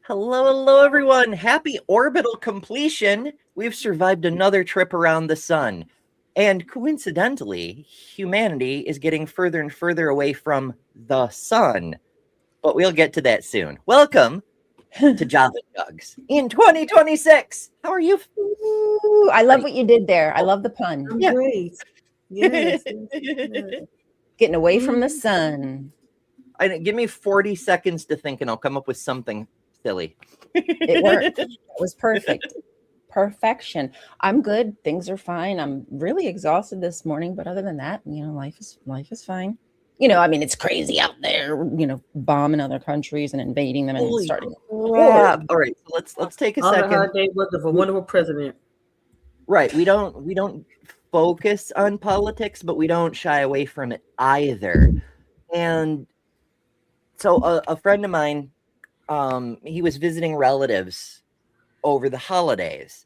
Hello, everyone. Happy orbital completion. We've survived another trip around the sun. And coincidentally, humanity is getting further and further away from the sun. But we'll get to that soon. Welcome to Java Jugs in 2026. How are you? Ooh, I love what you did there. I love the pun. I'm great. Yes. Getting away from the sun. Give me 40 seconds to think and I'll come up with something silly. It worked. It was perfect. Perfection. I'm good. Things are fine. I'm really exhausted this morning, but other than that, life is fine. I mean, it's crazy out there, bombing other countries and invading them and starting. Crap. All right, so let's take a second. Hard day was of a wonderful president. Right. We don't focus on politics, but we don't shy away from it either. And so a friend of mine, he was visiting relatives over the holidays.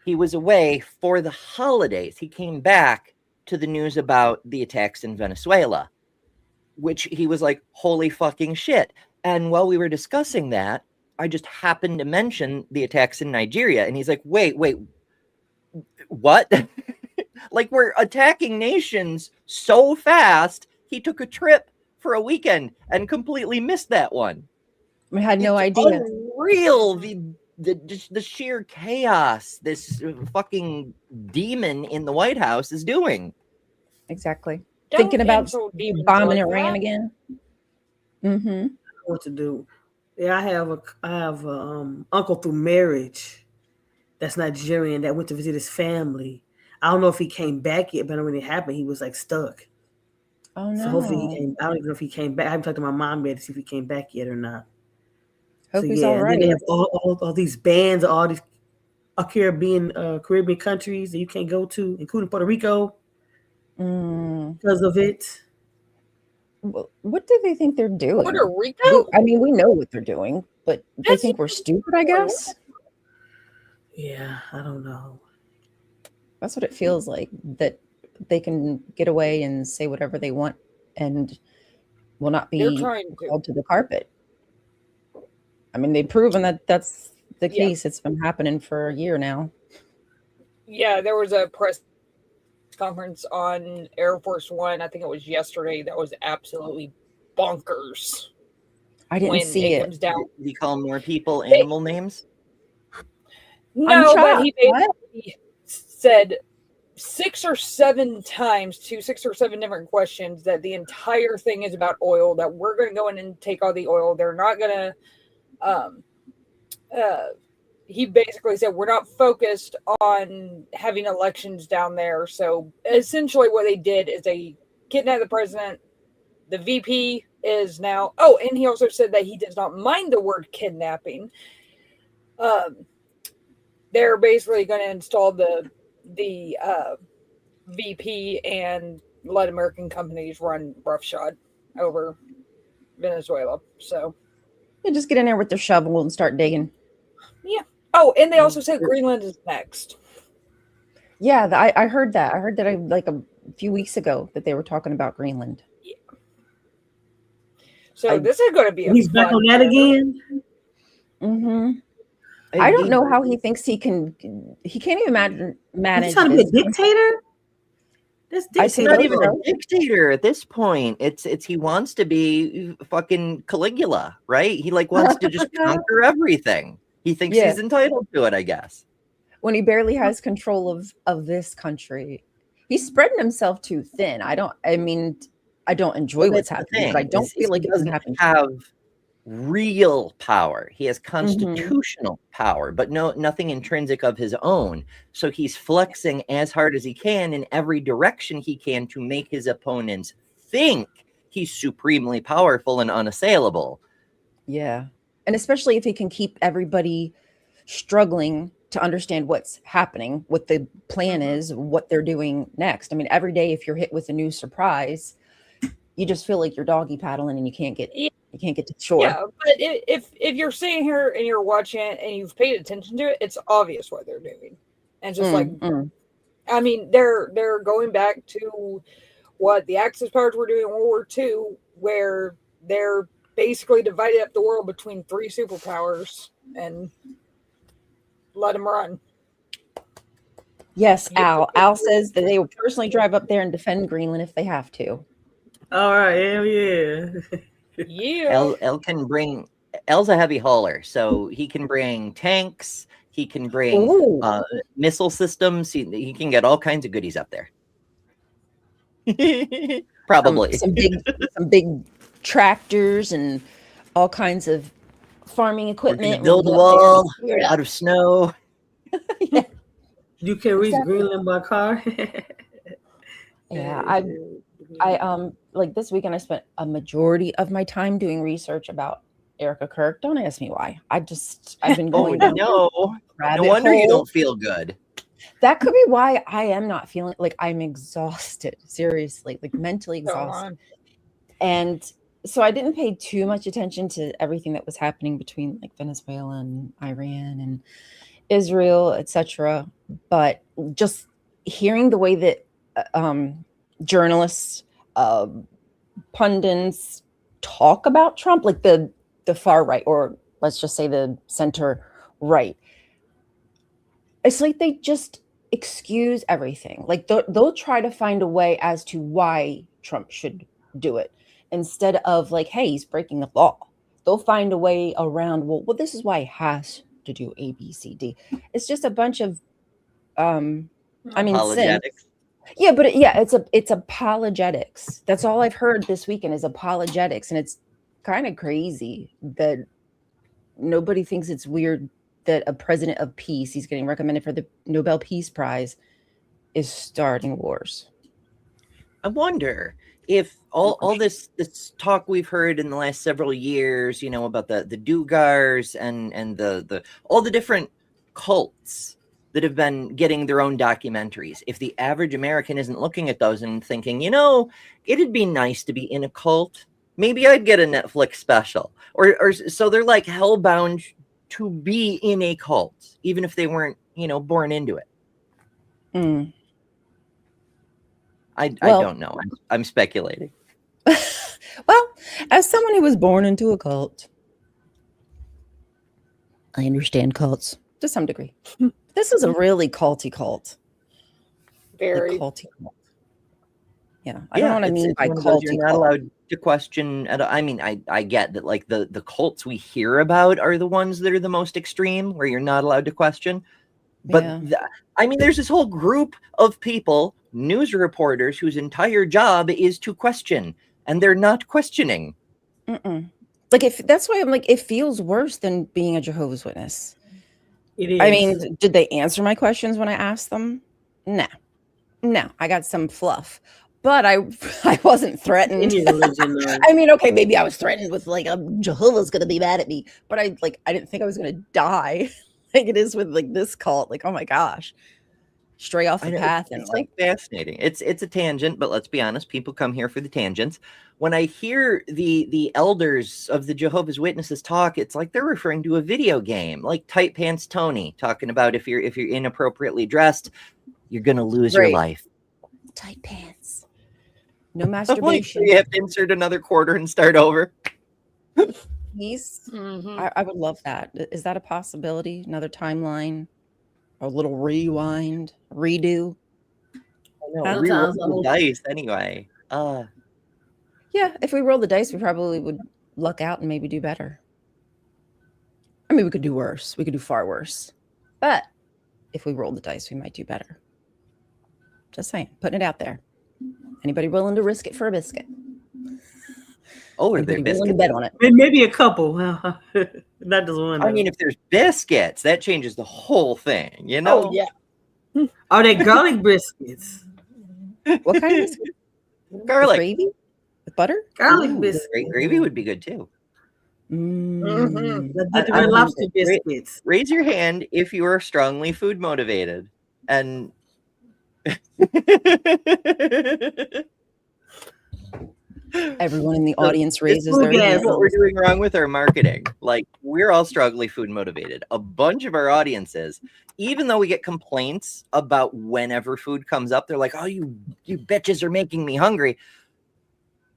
He was away for the holidays. He came back to the news about the attacks in Venezuela, which he was like, holy fucking shit. And while we were discussing that, I just happened to mention the attacks in Nigeria. And he's like, wait, what? Like, we're attacking nations so fast. He took a trip for a weekend and completely missed that one. I had no idea. Unreal, the sheer chaos this fucking demon in the White House is doing. Exactly. Thinking about bombing Iran again. Mm-hmm. What to do? Yeah, I have a uncle through marriage that's Nigerian that went to visit his family. I don't know if he came back yet, but when it happened, he was like stuck. Oh no! So hopefully he came. I don't even know if he came back. I haven't talked to my mom yet to see if he came back yet or not. Hope he's all right. And then they have all these bans, all these Caribbean countries that you can't go to, including Puerto Rico, because of it. What do they think they're doing? Puerto Rico? I mean, we know what they're doing, but they think we're stupid, I guess. Yeah, I don't know. That's what it feels like, that they can get away and say whatever they want and will not be held to the carpet. I mean, they've proven that that's the case. It's been happening for a year now. Yeah, there was a press conference on Air Force One, I think it was yesterday, that was absolutely bonkers. I didn't see it. Comes down. Did he call more people animal names? No, but he basically said 6 or 7 times to 6 or 7 different questions that the entire thing is about oil, that we're going to go in and take all the oil. They're not going to he basically said we're not focused on having elections down there. So essentially what they did is they kidnapped the president. The VP is now, and he also said that he does not mind the word kidnapping. They're basically going to install the VP and let American companies run roughshod over Venezuela. So you just get in there with their shovel and start digging. Yeah. Oh, and they also said Greenland is next. Yeah, I heard that. I heard that like a few weeks ago that they were talking about Greenland. Yeah. So this is going to be he's back on that again. Mm-hmm. I don't know how he thinks he can. He can't even manage. He's trying to be a dictator. He's not even a dictator at this point. It's he wants to be fucking Caligula, right? He wants to just conquer everything. He thinks he's entitled to it, I guess. When he barely has control of this country, he's spreading himself too thin. I don't enjoy what's happening, but I don't feel like it doesn't have real power. He has constitutional power, but nothing intrinsic of his own. So he's flexing as hard as he can in every direction he can to make his opponents think he's supremely powerful and unassailable. Yeah. And especially if he can keep everybody struggling to understand what's happening, what the plan is, what they're doing next. I mean, every day if you're hit with a new surprise, you just feel like you're doggy paddling and you can't get to shore. Yeah, but if you're sitting here and you're watching it and you've paid attention to it, it's obvious what they're doing. And just I mean, they're going back to what the Axis powers were doing in World War II, where they're basically divided up the world between 3 superpowers and let them run. Yes, Al. Al says that they will personally drive up there and defend Greenland if they have to. All right, hell yeah. Yeah. El's a heavy hauler, so he can bring tanks, he can bring Ooh. missile systems, he can get all kinds of goodies up there. Probably some big tractors and all kinds of farming equipment. Build a wall out of snow. Yeah. You can reach Exactly. Greenland by car. Yeah, I like this weekend I spent a majority of my time doing research about Erica Kirk. Don't ask me why. I've been going down no wonder you don't feel good. That could be why I am not feeling like I'm exhausted, seriously, like mentally exhausted. And so I didn't pay too much attention to everything that was happening between like Venezuela and Iran and Israel, etc. But just hearing the way that journalists, pundits talk about Trump, like the far right, or let's just say the center right, it's like they just excuse everything. Like they'll try to find a way as to why Trump should do it instead of like, hey, he's breaking the law. They'll find a way around, well, this is why he has to do A, B, C, D. It's just a bunch of Apologetics. Yeah, but it's apologetics. That's all I've heard this weekend is apologetics. And it's kind of crazy that nobody thinks it's weird that a president of peace, he's getting recommended for the Nobel Peace Prize, is starting wars. I wonder if all this talk we've heard in the last several years, about the Dugars and the all the different cults that have been getting their own documentaries, if the average American isn't looking at those and thinking, it'd be nice to be in a cult. Maybe I'd get a Netflix special. Or so they're like hellbound to be in a cult, even if they weren't, born into it. Mm. I don't know. I'm speculating. Well, as someone who was born into a cult, I understand cults to some degree. This is a really culty cult. Very like culty cult. Yeah, I don't know what I mean by culty. You're not allowed to question. I mean, I get that. Like the cults we hear about are the ones that are the most extreme, where you're not allowed to question. But there's this whole group of people, news reporters, whose entire job is to question, and they're not questioning. Like, if that's why I'm like, it feels worse than being a Jehovah's Witness. It is. I mean, did they answer my questions when I asked them? No, I got some fluff, but I wasn't threatened. I mean, okay, maybe I was threatened with like a Jehovah's gonna be mad at me, but I didn't think I was gonna die. Like it is with like this cult, like, oh my gosh, stray off the path. It's like fascinating. It's a tangent, but let's be honest, people come here for the tangents. When I hear the elders of the Jehovah's Witnesses talk, it's like they're referring to a video game, like Tight Pants Tony talking about if you're inappropriately dressed, you're gonna lose your life. Tight pants, no masturbation. Like, you have to insert another quarter and start over. I would love that. Is that a possibility? Another timeline, a little rewind, redo? Reroll the dice anyway. Yeah, if we roll the dice, we probably would luck out and maybe do better. I mean, we could do worse. We could do far worse. But if we roll the dice, we might do better. Just saying, putting it out there. Anybody willing to risk it for a biscuit? Oh, are there biscuits? Bet on it. Maybe a couple. Not just one. I mean, if there's biscuits, that changes the whole thing, Oh, yeah. Are they garlic biscuits? What kind of biscuit? Garlic. With gravy? With butter? Garlic biscuits. Gravy would be good too. Lobster biscuits. Raise your hand if you are strongly food motivated. And everyone in the audience raises their hand. What we're doing wrong with our marketing. Like, we're all strongly food motivated. A bunch of our audiences, even though we get complaints about whenever food comes up, they're like, oh, you bitches are making me hungry.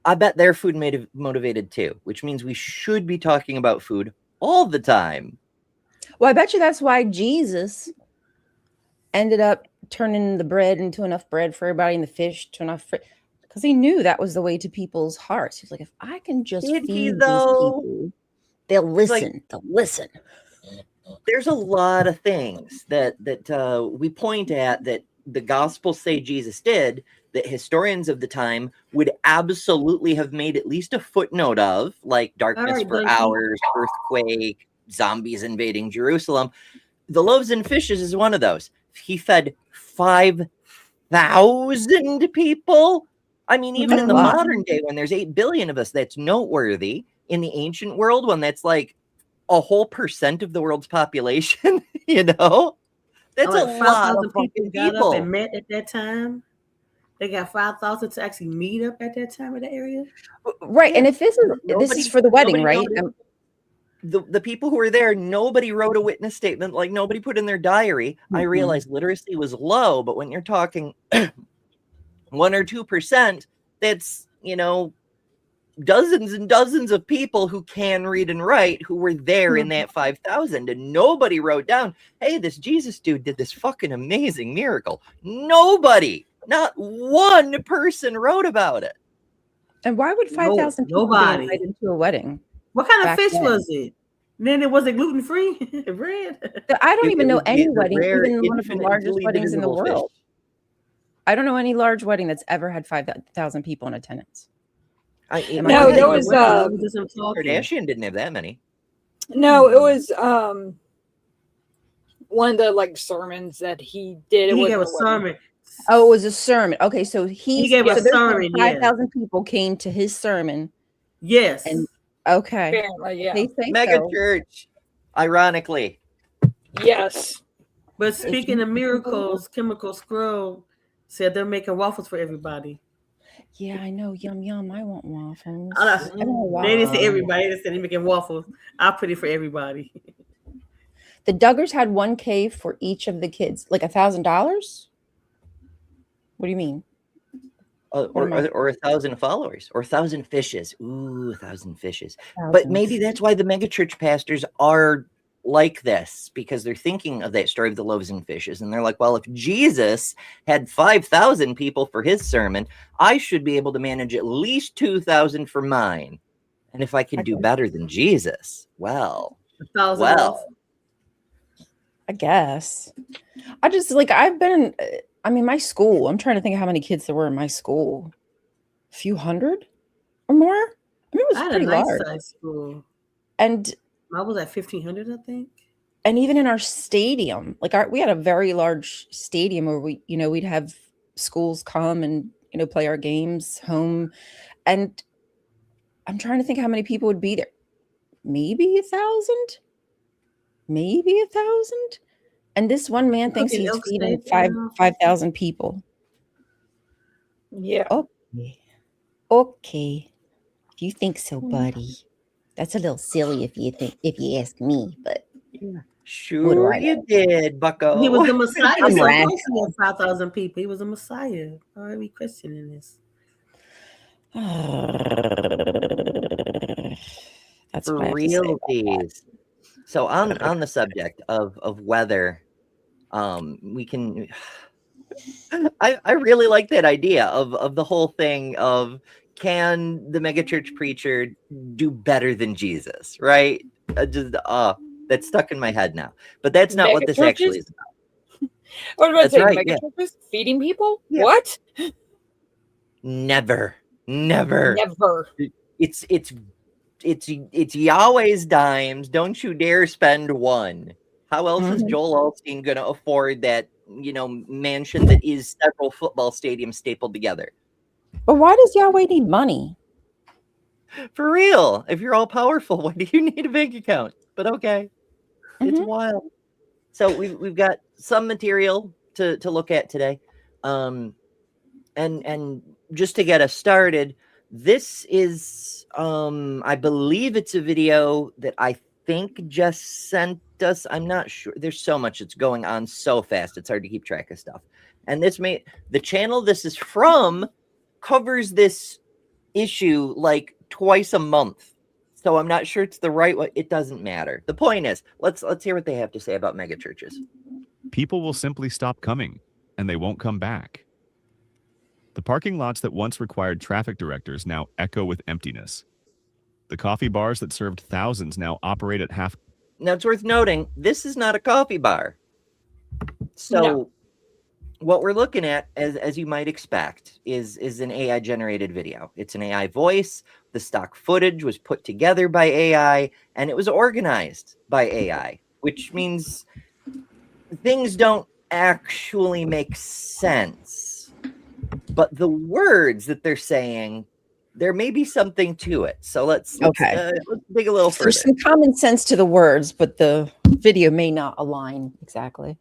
I bet they're food motivated too, which means we should be talking about food all the time. Well, I bet you that's why Jesus ended up turning the bread into enough bread for everybody and the fish to enough because he knew that was the way to people's hearts. He's like, if I can just Did he, feed these though? people, they'll It's like- listen. They'll listen. There's a lot of things that we point at that the Gospels say Jesus did that historians of the time would absolutely have made at least a footnote of, like darkness right, for Donkey. hours, earthquake, zombies invading Jerusalem. The loaves and fishes is one of those. He fed 5,000 people. I mean, even That's in a the lot. modern day, when there's 8 billion of us, that's noteworthy. In the ancient world, when that's like a whole % of the world's population, you know, that's Like a lot of 5,000 people fucking got people. up and met at that time. They got 5,000 to actually meet up at that time in the area. Right. Yeah. And if this is Nobody- for the wedding, nobody right? noticed. The people who were there, nobody wrote a witness statement, like nobody put in their diary. I Mhm. realized literacy was low, but when you're talking 1 or 2%, that's, you know, dozens and dozens of people who can read and write who were there in that 5,000, and nobody wrote down, hey, this Jesus dude did this fucking amazing miracle. Nobody, not one person wrote about it. And why would 5,000 people be nobody. invited to a wedding? What kind of Back fish then. was it? Then it wasn't gluten free bread. I don't It even know was any the wedding, rare, even one of the infinite, largest fully weddings in the divisible fish. world. I don't know any large wedding that's ever had 5,000 people in attendance. No, there was, Kardashian didn't have that many. No, it was one of the like sermons that he did. He gave a sermon. Oh, it was a sermon. Okay, so He gave a sermon, yeah. 5,000 people came to his sermon. Yes. And okay. Apparently, yeah. They say Mega so. church, ironically. Yes. But speaking of miracles, Chemical Scrub said they're making waffles for everybody. Yeah, I know. Yum yum. I want waffles. I I want They didn't say waffles. everybody. They said they're making waffles. I'll put it for everybody. The Duggars had 1K for each of the kids, like $1,000. What do you mean? Or 1,000 followers, or 1,000 fishes. Ooh, 1,000 fishes. But Thousands. maybe that's why the megachurch pastors are like this, because they're thinking of that story of the loaves and fishes. And they're like, well, if Jesus had 5,000 people for his sermon, I should be able to manage at least 2,000 for mine. And if I can do better than Jesus, well. I guess. I just like, I've been, I mean, my school, I'm trying to think of how many kids there were in my school. A few hundred or more? I mean, it was pretty large. Size school. And I was at 1,500, I think. And even in our stadium, like we had a very large stadium where we'd have schools come and, play our games home. And I'm trying to think how many people would be there. Maybe 1,000? Maybe 1,000? And this one man thinks he's feeding 5,000 people. Yeah. Okay. If you think so, buddy. That's a little silly if you ask me, but sure you did, Bucko. He was the Messiah. I'm So right. 5,000 people. He was the Messiah. Why are we questioning this? That's for what I have to say about realties. So on the subject of weather, we can. I really like that idea of the whole thing of, can the megachurch preacher do better than Jesus? Right? That's stuck in my head now. But that's not what this actually is about. What about saying? Right, Megachurches feeding people? Yeah. What? Never. Never. It's Yahweh's dimes. Don't you dare spend one. How else is Joel Osteen going to afford that, mansion that is several football stadiums stapled together? But why does Yahweh need money? For real. If you're all powerful, why do you need a bank account? But okay. It's wild. So we've got some material to look at today. And just to get us started, this is I believe it's a video that I think Jess sent us. I'm not sure. There's so much that's going on so fast. It's hard to keep track of stuff. And the channel this is from covers this issue like twice a month. So I'm not sure it's the right way. It doesn't matter. The point is, let's hear what they have to say about megachurches. People will simply stop coming, and they won't come back. The parking lots that once required traffic directors now echo with emptiness. The coffee bars that served thousands now operate at half. Now, it's worth noting, this is not a coffee bar. So No. what we're looking at, as you might expect, is an AI-generated video. It's an AI voice. The stock footage was put together by AI, and it was organized by AI, which means things don't actually make sense. But the words that they're saying, there may be something to it. So let's dig a little further. There's some common sense to the words, but the video may not align exactly.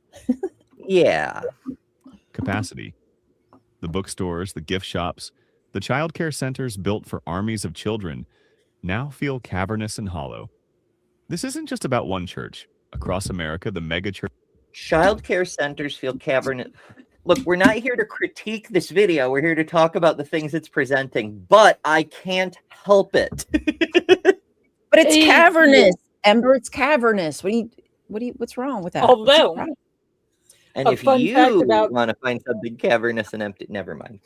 Yeah. Capacity. The bookstores, the gift shops, the childcare centers built for armies of children now feel cavernous and hollow. This isn't just about one church. Across America, the mega church. Childcare centers feel cavernous. Look, we're not here to critique this video. We're here to talk about the things it's presenting, but I can't help it. But it's cavernous, Ember. It's cavernous. What's wrong with that? Although, and a if fun you fact about- want to find something cavernous and empty, never mind.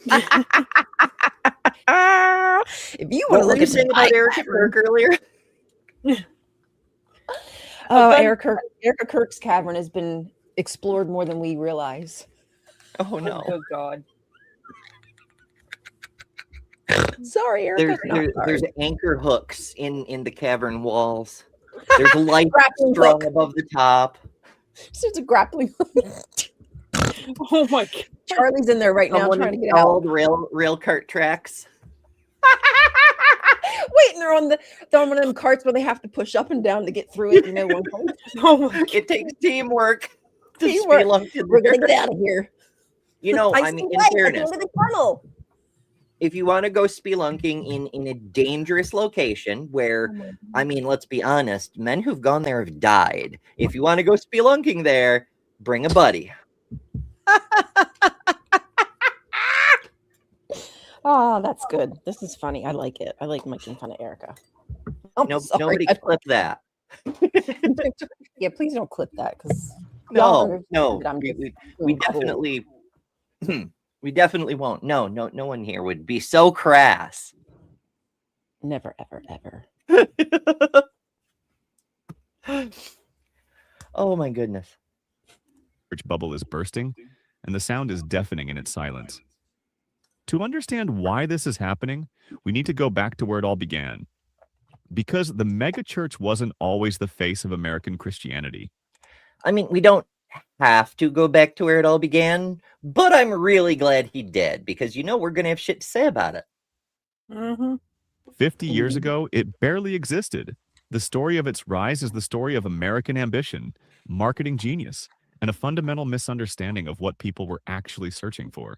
If you What want to were look you at saying about Erica Kirk earlier? Erica Kirk's cavern has been explored more than we realize. Oh no! Oh God! Sorry, Erica. There's anchor hooks in the cavern walls. There's a light Grappling strung hook. above the top. So it's a grappling hook. Oh my God! Charlie's in there right now Someone trying to get out. installed rail cart tracks. Wait, and they're on one of them carts where they have to push up and down to get through it. One point. Oh my God! It takes teamwork. To Teamwork. spelunk in We're gonna there. get out of here. You know, I mean, in fairness, the tunnel. if you want to go spelunking in a dangerous location where, I mean, let's be honest, men who've gone there have died. If you want to go spelunking there, bring a buddy. Oh, that's good. This is funny. I like it. I like making fun of Erica. Nobody clip that. Yeah, please don't clip that because No. We definitely, we definitely won't. No one here would be so crass. Never, ever, ever. Oh my goodness. Church bubble is bursting, and the sound is deafening in its silence. To understand why this is happening, we need to go back to where it all began. Because the megachurch wasn't always the face of American Christianity. I mean, we don't have to go back to where it all began, but I'm really glad he did because we're gonna have shit to say about it. 50 years ago, it barely existed. The story of its rise is the story of American ambition, marketing genius, and a fundamental misunderstanding of what people were actually searching for.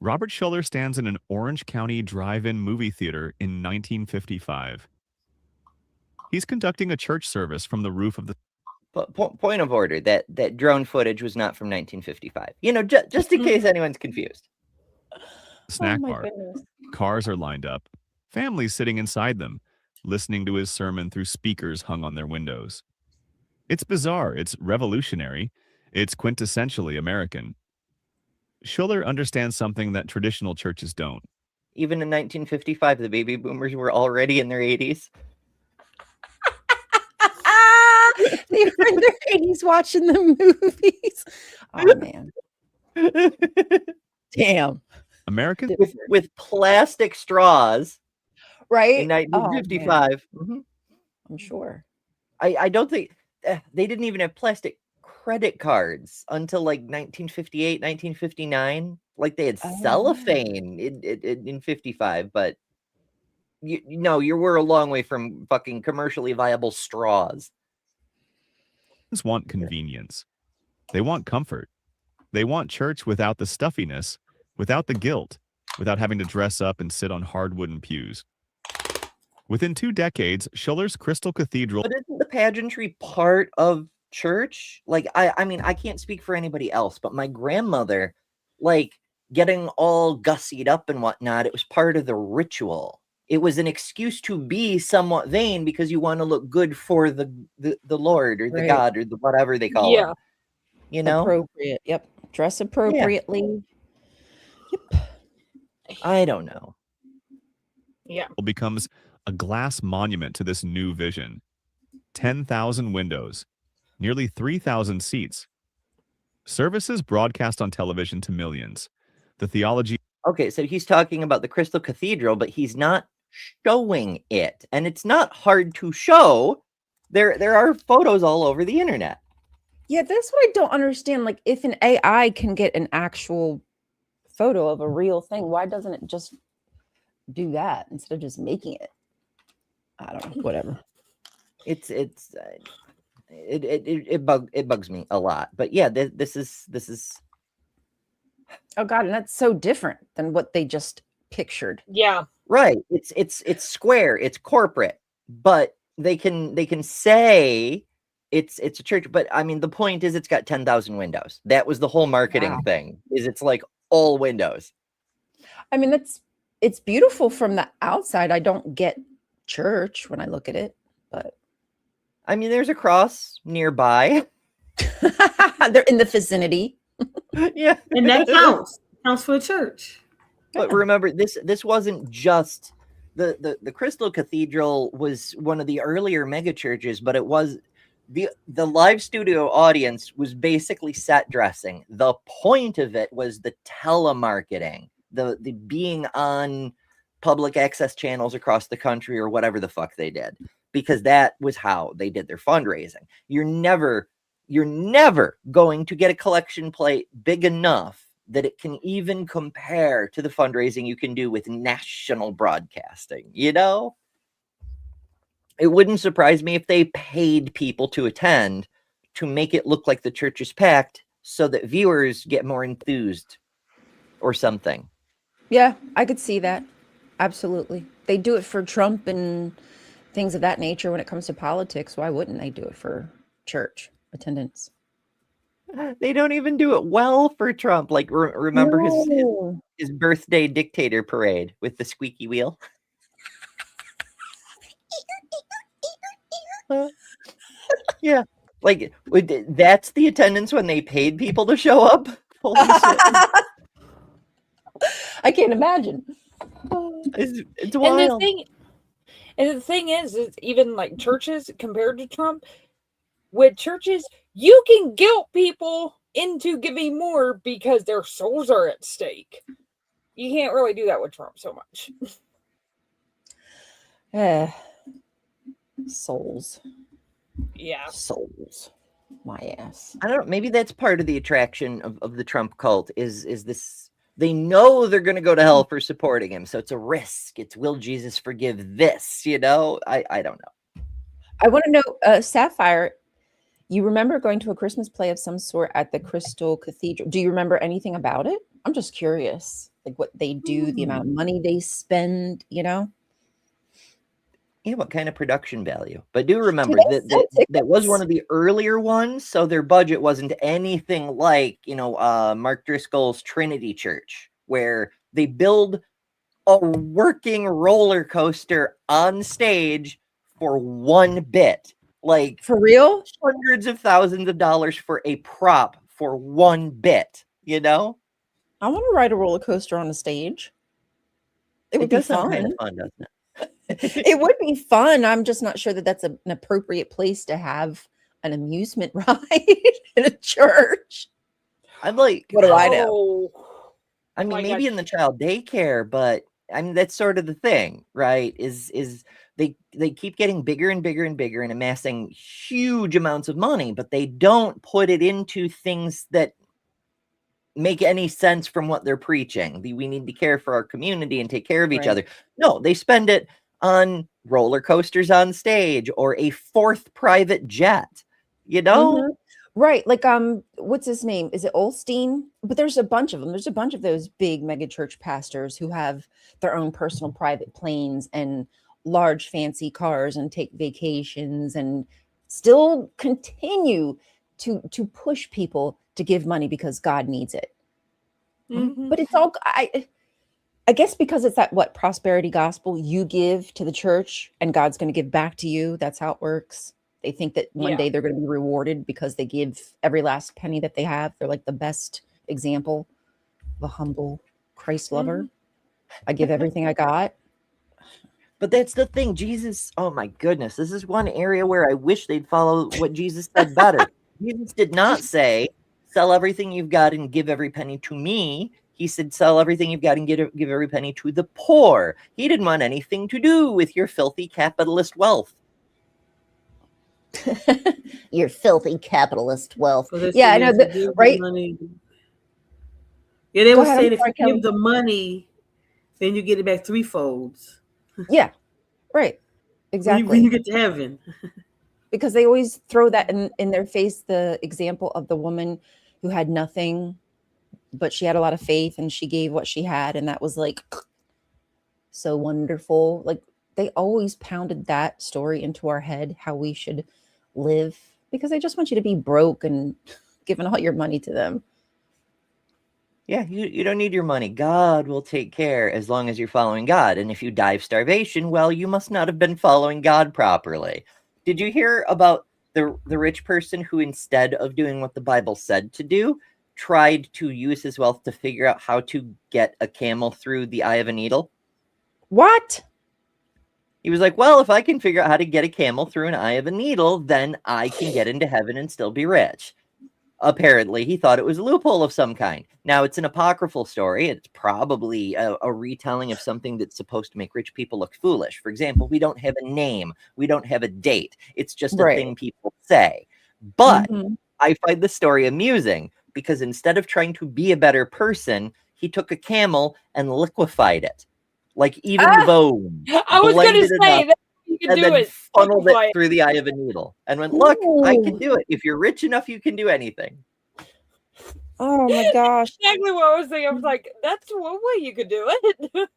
Robert Schuller stands in an Orange County drive-in movie theater in 1955. He's conducting a church service from the roof of the... Point of order, that drone footage was not from 1955. Just in case anyone's confused. snack bar. Cars are lined up. Families sitting inside them, listening to his sermon through speakers hung on their windows. It's bizarre. It's revolutionary. It's quintessentially American. Schuller understands something that traditional churches don't. Even in 1955, the baby boomers were already in their 80s. They were in their 80s watching the movies. Oh, man. Damn. American With plastic straws. Right? In 1955. I'm sure. I don't think they didn't even have plastic credit cards until like 1958, 1959. Like they had cellophane in 55, but you were a long way from fucking commercially viable straws. want convenience. They want comfort. They want church without the stuffiness, without the guilt, without having to dress up and sit on hard wooden pews. Within 2 decades, Schuller's Crystal Cathedral... But isn't the pageantry part of church? Like, I mean, I can't speak for anybody else, but my grandmother, like, getting all gussied up and whatnot, it was part of the ritual. It was an excuse to be somewhat vain because you want to look good for the Lord or the Right. God or the whatever they call Yeah. him. You know? Appropriate. Yep. Dress appropriately. Yep. I don't know. Yeah. Becomes a glass monument to this new vision. 10,000 windows, nearly 3,000 seats. Services broadcast on television to millions. The theology. Okay, so he's talking about the Crystal Cathedral, but he's not showing it. And it's not hard to show. There are photos all over the internet. Yeah, that's what I don't understand. Like, if an AI can get an actual photo of a real thing, why doesn't it just do that instead of just making it? I don't know. Whatever. It bugs me a lot. But yeah, this is Oh God, and that's so different than what they just pictured. Yeah. right. It's square. It's corporate, but they can say it's a church. But I mean, the point is, it's got 10,000 windows. That was the whole marketing thing. Is it's like all windows. I mean, it's beautiful from the outside. I don't get church when I look at it, but I mean, there's a cross nearby. they're in the vicinity. Yeah, And that counts. Counts for a church. But remember, this wasn't just the Crystal Cathedral was one of the earlier mega churches, but it was the live studio audience was basically set dressing. The point of it was the telemarketing, the being on public access channels across the country or whatever the fuck they did, because that was how they did their fundraising. You're never going to get a collection plate big enough that it can even compare to the fundraising you can do with national broadcasting. You know, it wouldn't surprise me if they paid people to attend to make it look like the church is packed so that viewers get more enthused or something. Yeah, I could see that. Absolutely. They do it for Trump and things of that nature when it comes to politics. Why wouldn't they do it for church attendance? They don't even do it well for Trump. Like, remember his birthday dictator parade with the squeaky wheel? Yeah. Like, that's the attendance when they paid people to show up? Holy shit. I can't imagine. It's wild. And the thing is even like churches compared to Trump, with churches, you can guilt people into giving more because their souls are at stake. You can't really do that with Trump so much. Souls. Yeah. Souls. My ass. I don't know. Maybe that's part of the attraction of the Trump cult is this. They know they're going to go to hell for supporting him. So it's a risk. It's, will Jesus forgive this? You know, I don't know. I want to know, Sapphire, you remember going to a Christmas play of some sort at the Crystal Cathedral? Do you remember anything about it? I'm just curious, like what they do, the amount of money they spend, you know? Yeah, what kind of production value? But do remember that was one of the earlier ones, so their budget wasn't anything like, you know, Mark Driscoll's Trinity Church, where they build a working roller coaster on stage for one bit. Like, for real? Hundreds of thousands of dollars for a prop for one bit, you know? I want to ride a roller coaster on the stage. It would be fun. Kind of fun, doesn't it? It would be fun. I'm just not sure that that's an appropriate place to have an amusement ride in a church. I'm like, what do I know? I mean, maybe in the child daycare, but I mean, that's sort of the thing, right? Is they keep getting bigger and bigger and bigger and amassing huge amounts of money, but they don't put it into things that make any sense from what they're preaching. We need to care for our community and take care of each other. No, they spend it on roller coasters on stage or a fourth private jet, you know? Right. Like, what's his name? Is it Olstein? But there's a bunch of them. There's a bunch of those big mega church pastors who have their own personal private planes and large fancy cars and take vacations and still continue to push people to give money because God needs it. But it's all, I guess because it's that prosperity gospel, you give to the church and God's going to give back to you. That's how it works. They think that one day they're going to be rewarded because they give every last penny that they have. They're like the best example of a humble Christ lover. I give everything I got. But that's the thing. Jesus, oh my goodness, this is one area where I wish they'd follow what Jesus said better. Jesus did not say, sell everything you've got and give every penny to me. He said, sell everything you've got and give every penny to the poor. He didn't want anything to do with your filthy capitalist wealth. Your filthy capitalist wealth. So Yeah, I know right? Yeah, they Go were ahead, saying I'm sorry, if you Kelly. give the money, then you get it back threefold. Yeah, right. Exactly. When you get to heaven. Because they always throw that in their face, the example of the woman who had nothing, but she had a lot of faith and she gave what she had. And that was like so wonderful. Like they always pounded that story into our head, how we should live, because they just want you to be broke and giving all your money to them. Yeah, you don't need your money. God will take care as long as you're following God. And if you die of starvation, well, you must not have been following God properly. Did you hear about the rich person who, instead of doing what the Bible said to do, tried to use his wealth to figure out how to get a camel through the eye of a needle? What? He was like, well, if I can figure out how to get a camel through an eye of a needle, then I can get into heaven and still be rich. Apparently, he thought it was a loophole of some kind. Now, it's an apocryphal story. It's probably a retelling of something that's supposed to make rich people look foolish. For example, we don't have a name. We don't have a date. It's just a thing people say. But I find the story amusing because instead of trying to be a better person, he took a camel and liquefied it. Like even the bone. I was going to say that you can and do then it. funneled it through the eye of a needle and went, look, I can do it. If you're rich enough, you can do anything. Oh my gosh. Exactly what I was thinking. I was like, that's one way you could do it.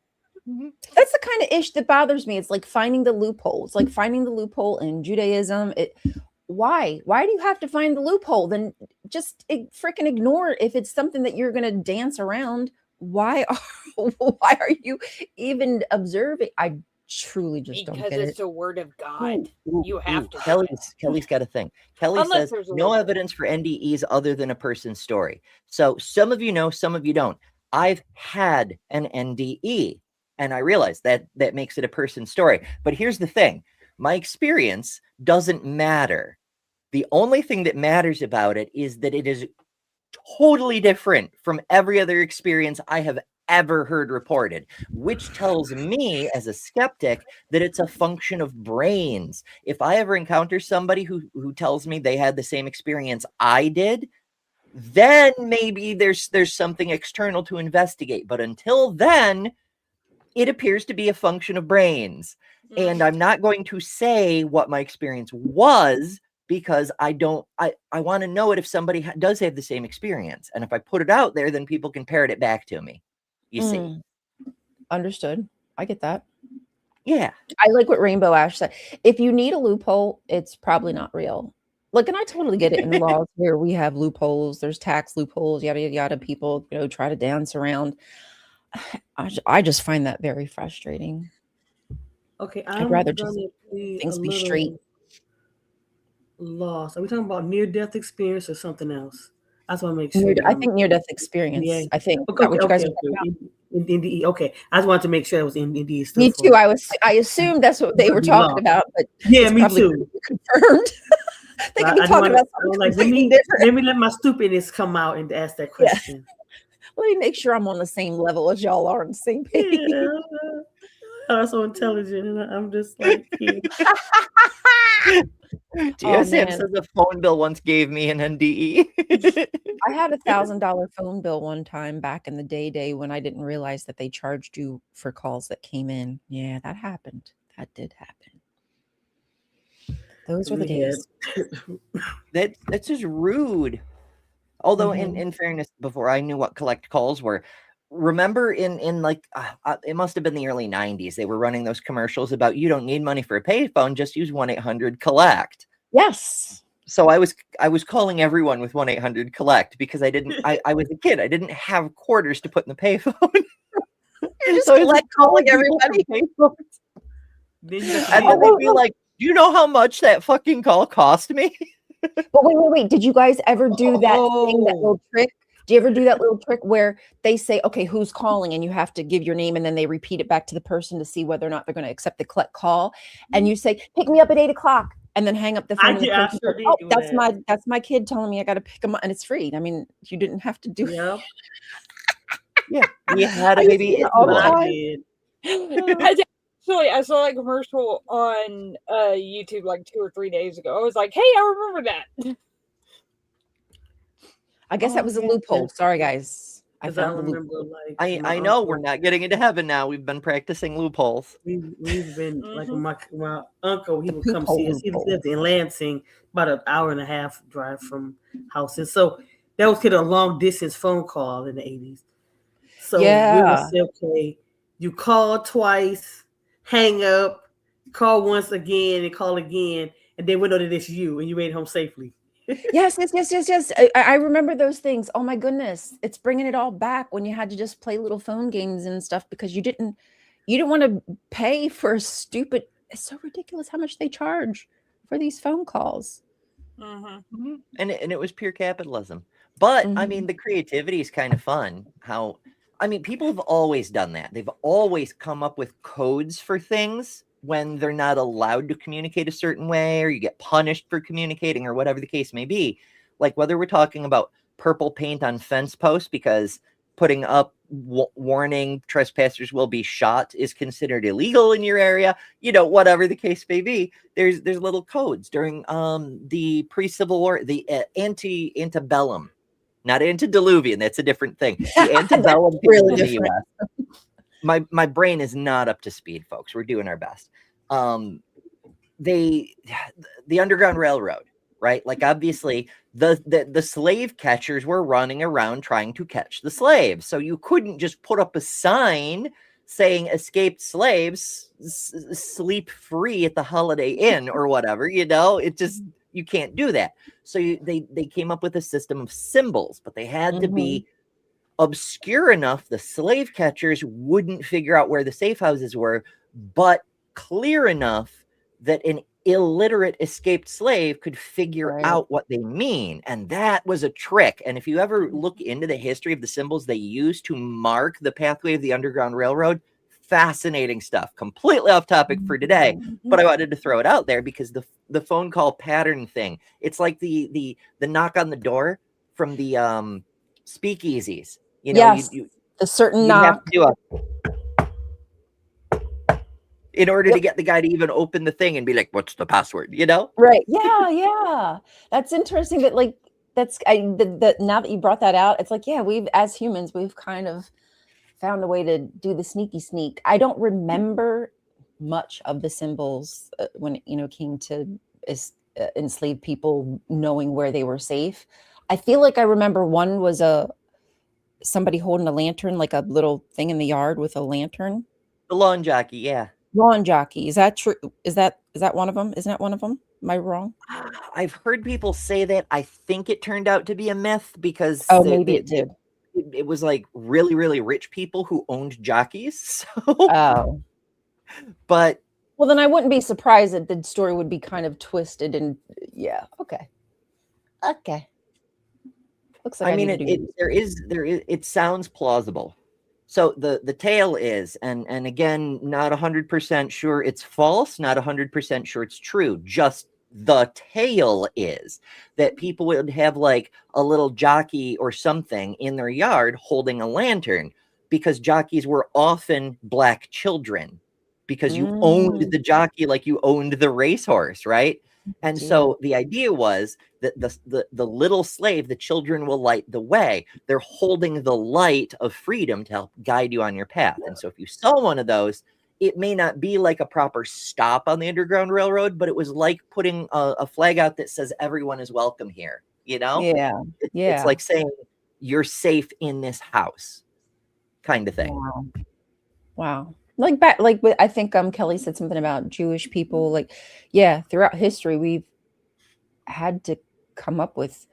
That's the kind of ish that bothers me. It's like finding the loophole. It's like finding the loophole in Judaism. Why do you have to find the loophole? Then just freaking ignore it. If it's something that you're going to dance around, why are you even observing? I truly just don't get it. Because it's the word of God. You have to. Kelly's got a thing. Kelly says no evidence for NDEs other than a person's story. So some of you know, some of you don't. I've had an NDE, and I realize that makes it a person's story. But here's the thing. My experience doesn't matter. The only thing that matters about it is that it is totally different from every other experience I have ever heard reported, which tells me as a skeptic that it's a function of brains. If I ever encounter somebody who tells me they had the same experience I did, then maybe there's something external to investigate. But until then, it appears to be a function of brains. And I'm not going to say what my experience was because I want to know it if somebody does have the same experience. And if I put it out there, then people can parrot it back to me. You see. Understood. I get that. Yeah. I like what Rainbow Ash said. If you need a loophole, it's probably not real. Like, and I totally get it in the laws where we have loopholes, there's tax loopholes, yada, yada, yada. People, try to dance around. I just find that very frustrating. Okay, I'd rather just things be straight. Lost. Are we talking about near-death experience or something else? I just want to make sure. I think near-death experience. Yeah. I think. Okay, what you guys are okay. I just wanted to make sure it was indeed. Me too. I assumed that's what they were talking about, but yeah, me too. Confirmed. They could be talking about something like, let me let my stupidness come out and ask that question. Yeah. Let me make sure I'm on the same level as y'all are on the same page. Yeah. I'm so intelligent, and I'm just like, GSM says a phone bill once gave me an NDE. I had $1,000 phone bill one time back in the day when I didn't realize that they charged you for calls that came in. Yeah, that happened. That did happen. Those were the days. That's just rude. Although, in fairness, before I knew what collect calls were, remember in like it must have been the early 90s, they were running those commercials about you don't need money for a payphone, just use 1-800-collect. Yes. So I was calling everyone with 1-800-collect because I was a kid, I didn't have quarters to put in the payphone. So it's like calling everybody. Then you got And then they'd be like, do you know how much that fucking call cost me? But wait. Did you guys ever do that thing, that little trick? Do you ever do that little trick where they say, okay, who's calling? And you have to give your name and then they repeat it back to the person to see whether or not they're going to accept the call. And you say, pick me up at 8 o'clock, and then hang up the phone. I sure did do that. That's my kid telling me I got to pick him up, and it's free. I mean, you didn't have to do it. Yep. Yeah. You had a baby. all the What time. I did. Actually, I saw that commercial on YouTube like 2 or 3 days ago. I was like, hey, I remember that. I guess that was a loophole. Sorry, guys. I 'Cause I found the remember, loophole. like, I know we're not getting into heaven now. We've been practicing loopholes. We've been like Mm-hmm. my uncle. He would come see us. He lived in Lansing, about an hour and a half drive from house, and so that was kind of a long distance phone call in the 80s. So we would say, okay, you call twice, hang up, call once again, and call again, and then we know that it's you and you made it home safely. Yes. I remember those things. Oh my goodness, it's bringing it all back when you had to just play little phone games and stuff because you didn't want to pay for stupid. It's so ridiculous how much they charge for these phone calls. Mm-hmm. And it was pure capitalism. But I mean, the creativity is kind of fun. People have always done that. They've always come up with codes for things when they're not allowed to communicate a certain way, or you get punished for communicating, or whatever the case may be. Like whether we're talking about purple paint on fence posts because putting up warning trespassers will be shot is considered illegal in your area, whatever the case may be. There's little codes during the pre-Civil War, the antebellum, not antediluvian. That's a different thing. The antebellum really in the different. US. My brain is not up to speed, folks. We're doing our best. The Underground Railroad, right? Like obviously the slave catchers were running around trying to catch the slaves. So you couldn't just put up a sign saying escaped slaves sleep free at the Holiday Inn or whatever, it just, you can't do that. So they came up with a system of symbols, but they had to be obscure enough the slave catchers wouldn't figure out where the safe houses were, but clear enough that an illiterate escaped slave could figure out what they mean. And that was a trick. And if you ever look into the history of the symbols they used to mark the pathway of the Underground Railroad, fascinating stuff. Completely off topic for today, but I wanted to throw it out there because the phone call pattern thing, it's like the knock on the door from the speakeasies. The certain knock. Have to do in order to get the guy to even open the thing and be like, what's the password, Right. Yeah. That's interesting that now that you brought that out, it's like, we've, as humans, we've kind of found a way to do the sneaky sneak. I don't remember much of the symbols when it came to enslaved people knowing where they were safe. I feel like I remember one was somebody holding a lantern, like a little thing in the yard with a lantern. The lawn jockey, yeah. Lawn jockey. Is that true? Is that one of them? Isn't that one of them? Am I wrong? I've heard people say that. I think it turned out to be a myth because maybe it did. It was like really, really rich people who owned jockeys. So, but well, then I wouldn't be surprised that the story would be kind of twisted and okay. Looks like it sounds plausible. So the tale is, and again, not 100% sure it's false, not 100% sure it's true. Just the tale is that people would have like a little jockey or something in their yard holding a lantern because jockeys were often black children because you owned the jockey like you owned the racehorse, right? And so the idea was that the little slave, the children will light the way. They're holding the light of freedom to help guide you on your path. And so if you saw one of those, it may not be like a proper stop on the Underground Railroad, but it was like putting a flag out that says everyone is welcome here, It's like saying you're safe in this house kind of thing. Wow. Like I think Kelly said something about Jewish people. Throughout history we've had to come up with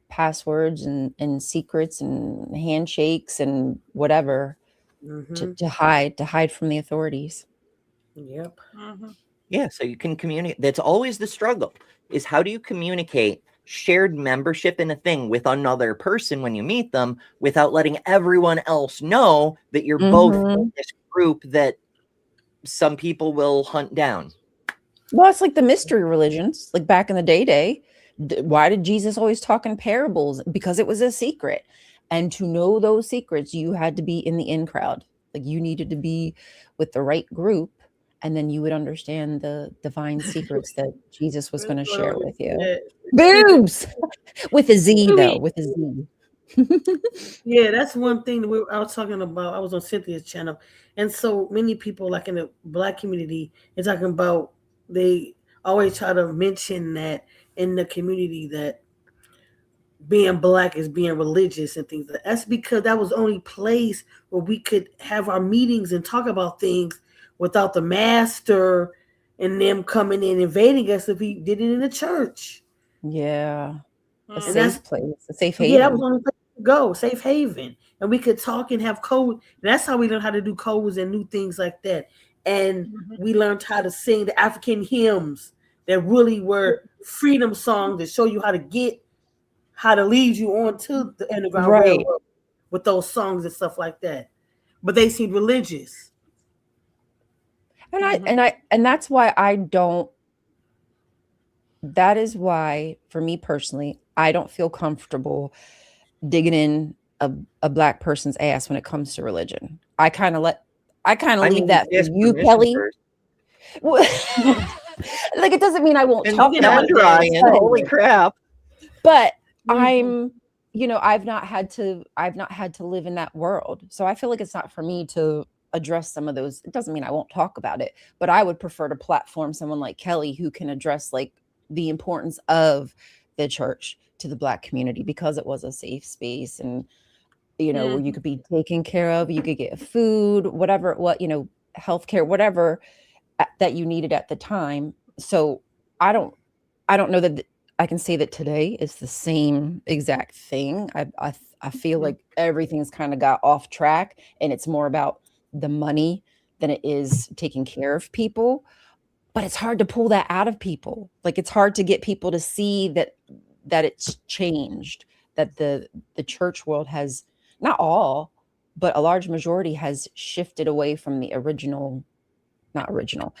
passwords and secrets and handshakes and whatever Mhm. to hide from the authorities. Yep. Yeah, so you can communicate. That's always the struggle, is how do you communicate shared membership in a thing with another person when you meet them without letting everyone else know that you're both in this group that some people will hunt down. Well, it's like the mystery religions, like back in the day. Why did Jesus always talk in parables? Because it was a secret. And to know those secrets, you had to be in the in crowd. Like you needed to be with the right group, and then you would understand the divine secrets that Jesus was going to share with you. Boobs! With a Z, though, with a Z. Yeah, that's one thing that I was talking about. I was on Cynthia's channel, and so many people, like in the Black community, are talking about, they always try to mention that in the community that being Black is being religious and things like that. That's because that was the only place where we could have our meetings and talk about things without the master and them coming in invading us if we did it in the church. Yeah. A And safe place, a safe yeah, that was haven. the only place to go, safe haven. And we could talk and have code. And that's how we learned how to do codes and new things like that. And we learned how to sing the African hymns that really were freedom songs that show you how to lead you on to the Underground Right. Railroad with those songs and stuff like that. But they seemed religious. And that's why I don't, that is why, for me personally, I don't feel comfortable digging in a Black person's ass when it comes to religion. I kind of leave that for ask you, permission Kelly. first. Like, it doesn't mean I won't And talk about it. Ryan, holy crap. But I'm, I've not had to live in that world. So I feel like it's not for me to address some of those. It doesn't mean I won't talk about it, but I would prefer to platform someone like Kelly who can address like the importance of the church to the Black community, because it was a safe space, and where you could be taken care of, you could get food, whatever, healthcare, whatever that you needed at the time. So I don't know that I can say that today is the same exact thing. I feel like everything's kind of got off track, and it's more about the money than it is taking care of people. But it's hard to pull that out of people. Like, it's hard to get people to see that it's changed, that the church world has, not all, but a large majority has shifted away from the not original,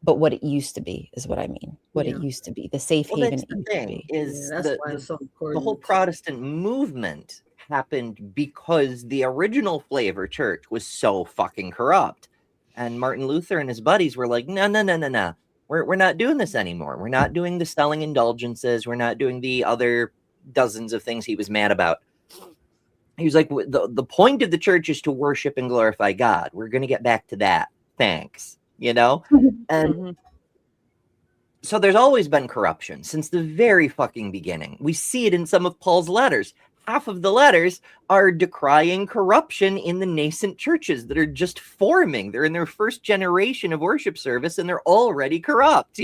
but what it used to be is what I mean. What it used to be, the safe haven. That's the thing, is that's why it's so important. The whole Protestant movement happened because the original flavor church was so fucking corrupt. And Martin Luther and his buddies were like, no. We're not doing this anymore. We're not doing the selling indulgences. We're not doing the other dozens of things he was mad about. He was like, the point of the church is to worship and glorify God. We're going to get back to that. Thanks. And so there's always been corruption since the very fucking beginning. We see it in some of Paul's letters. Half of the letters are decrying corruption in the nascent churches that are just forming. They're in their first generation of worship service and they're already corrupt,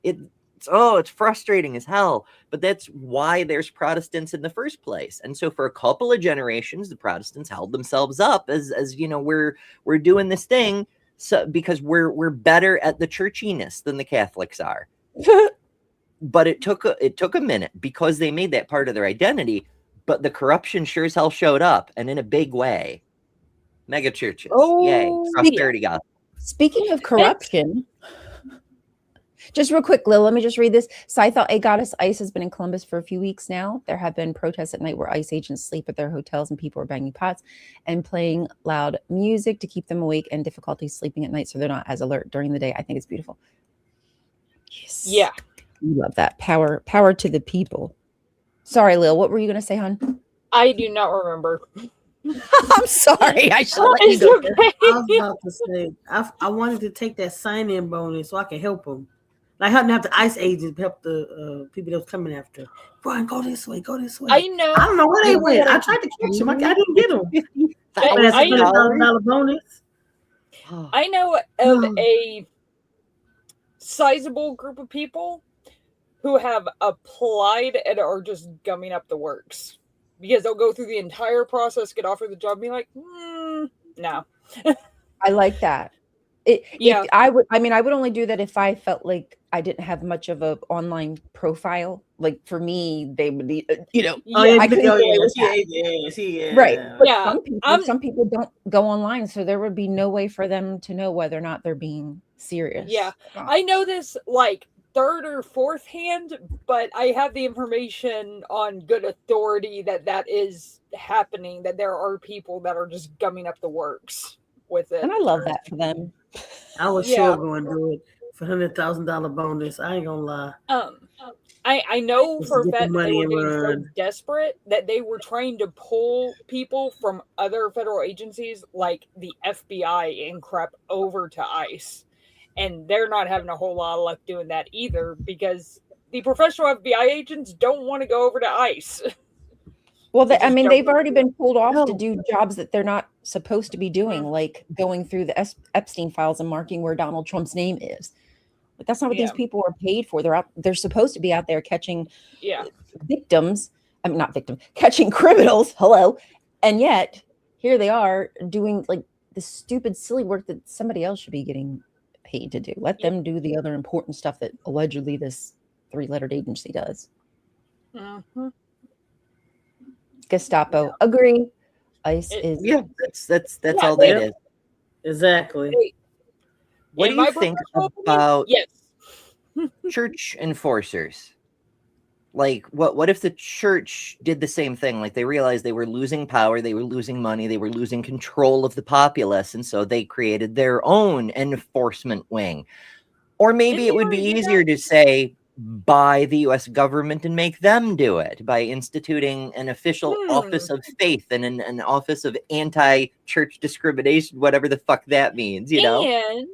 It's frustrating as hell, but that's why there's Protestants in the first place. And so for a couple of generations, the Protestants held themselves up as we're doing this thing because we're better at the churchiness than the Catholics are. But it took a minute because they made that part of their identity, but the corruption sure as hell showed up, and in a big way. Mega churches. Yay. Prosperity gospel. Speaking of corruption, just real quick, Lil, let me just read this. Scythal, a goddess ICE, has been in Columbus for a few weeks now. There have been protests at night where ICE agents sleep at their hotels and people are banging pots and playing loud music to keep them awake, and difficulty sleeping at night so they're not as alert during the day. I think it's beautiful. Yes. Yeah. We love that. Power to the people. Sorry, Lil, what were you going to say, hon? I do not remember. I'm sorry. I should let you go. Okay. I was about to say, I wanted to take that sign-in bonus so I can help them. Like, help the ICE agents help the people that was coming after. Brian, go this way. I know. I don't know where they went. I tried to catch them. I didn't get them. That's I know. $100,000 bonus. I know of a sizable group of people who have applied and are just gumming up the works, because they'll go through the entire process, get offered the job, and be like, No. I like that. Yeah. I would only do that if I felt like I didn't have much of a online profile. Like for me, they would be, Oh, Yeah. yeah, I couldn't get away with that. yeah. Right. But Yeah, some people don't go online, so there would be no way for them to know whether or not they're being serious. Yeah. or not. I know this like third or fourth hand, but I have the information on good authority that is happening, that there are people that are just gumming up the works with it. And I love that for them. I was Yeah. sure going to do it for $100,000 bonus. I ain't gonna lie. I know Just for a get the fact that they money were and getting so run. desperate that they were trying to pull people from other federal agencies like the FBI and crap over to ICE. And they're not having a whole lot of luck doing that either, because the professional FBI agents don't want to go over to ICE. Well, They just jump they've over already been pulled off to No. do jobs that they're not supposed to be doing, like going through the Epstein files and marking where Donald Trump's name is. But that's not what these Yeah. people are paid for. They're supposed to be out there catching Yeah. victims. I mean, not victims, catching criminals. Hello. And yet here they are doing like the stupid, silly work that somebody else should be getting paid to do. Let them do the other important stuff that allegedly this 3-lettered agency does. Mhm. Gestapo. Agree. ICE is Yeah, that's Yeah, all that Yep. is. Exactly. What In do you my think professional opinion, about yes. church enforcers? Like, what if the church did the same thing? Like, they realized they were losing power, they were losing money, they were losing control of the populace, and so they created their own enforcement wing. Or maybe Didn't it they would be already do easier that? to say, buy the US government and make them do it by instituting an official office of faith and an office of anti-church discrimination, whatever the fuck that means, you know? And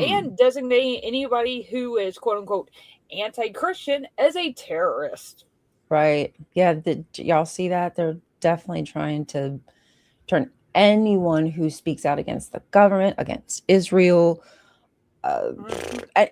and designate anybody who is quote unquote anti-Christian as a terrorist. right. Yeah. Y'all see that? They're definitely trying to turn anyone who speaks out against the government, against Israel,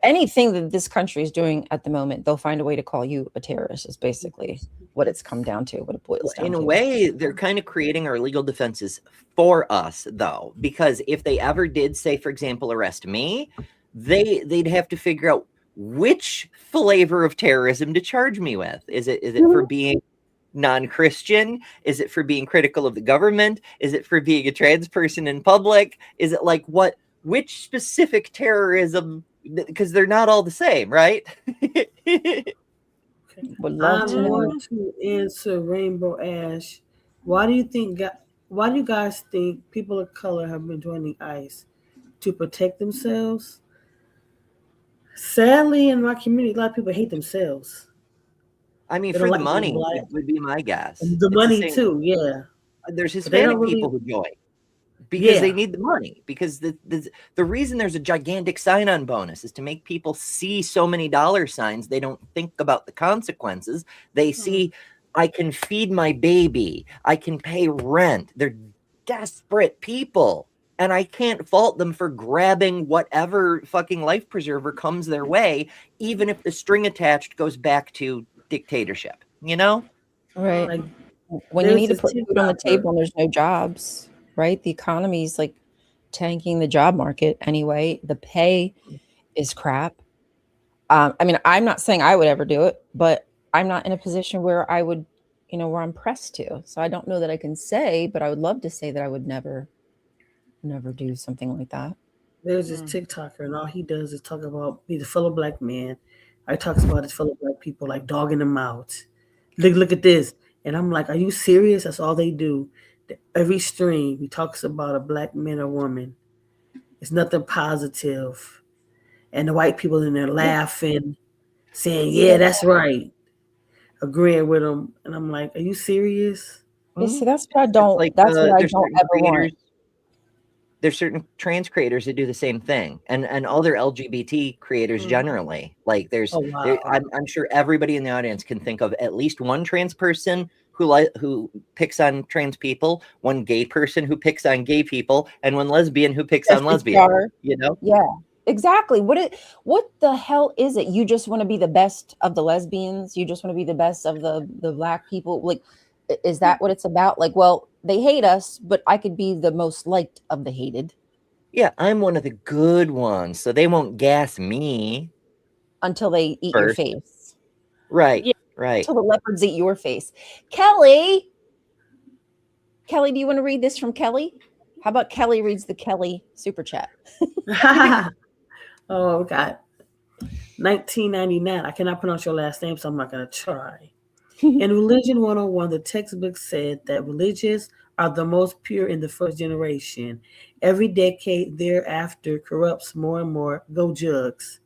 anything that this country is doing at the moment, they'll find a way to call you a terrorist, is basically what it's come down to, what it boils down In to. a way, they're kind of creating our legal defenses for us, though, because if they ever did, say, for example, arrest me, they'd have to figure out which flavor of terrorism to charge me with. Is it for being non-Christian? Is it for being critical of the government? Is it for being a trans person in public? Is it like which specific terrorism? Because they're not all the same, right? Would love I to know. want to answer Rainbow Ash. Why do you guys think people of color have been joining ICE? To protect themselves? Sadly, in my community, a lot of people hate themselves. I mean, They for don't the like money being black. would be my guess. And the It's the money same- too, yeah. There's But they don't Hispanic people who join because they need the money. Because the reason there's a gigantic sign-on bonus is to make people see so many dollar signs. They don't think about the consequences. They see, I can feed my baby. I can pay rent. They're desperate people. And I can't fault them for grabbing whatever fucking life preserver comes their way, even if the string attached goes back to dictatorship, you know? Right. Like, When you there's need to this put food on the TikToker. table and there's no jobs, right? The economy's like tanking the job market anyway. The pay is crap. I mean, I'm not saying I would ever do it, but I'm not in a position where I would, where I'm pressed to. So I don't know that I can say, but I would love to say that I would never do something like that. There's this TikToker, and all he does is talk about he's a fellow black man. I talks about his fellow black people, like dogging them out. Look at this, and I'm like, are you serious? That's all they do. Every stream, he talks about a black man or woman. It's nothing positive, and the white people in there laughing, saying, "Yeah, that's right," agreeing with him, and I'm like, are you serious? Yeah, see, that's what I don't. Like, that's what I there's don't certain ever want. creators- There's certain trans creators that do the same thing, and other LGBT creators generally. Like, Oh, wow. I'm sure everybody in the audience can think of at least one trans person who picks on trans people, one gay person who picks on gay people, and one lesbian who picks on lesbians. You know? Yeah, exactly. What the hell is it? You just want to be the best of the lesbians? You just want to be the best of the black people? Like, is that what it's about? Like, well, they hate us, but I could be the most liked of the hated. Yeah, I'm one of the good ones, so they won't gas me. Until they eat your First. face. Right, Yeah. right. Until the leopards eat your face. Kelly, do you want to read this from Kelly? How about Kelly reads the Kelly super chat? Oh, we got 1999. I cannot pronounce your last name, so I'm not going to try. In Religion 101, the textbook said that religious are the most pure in the first generation. Every decade thereafter corrupts more and more. Go Jugs.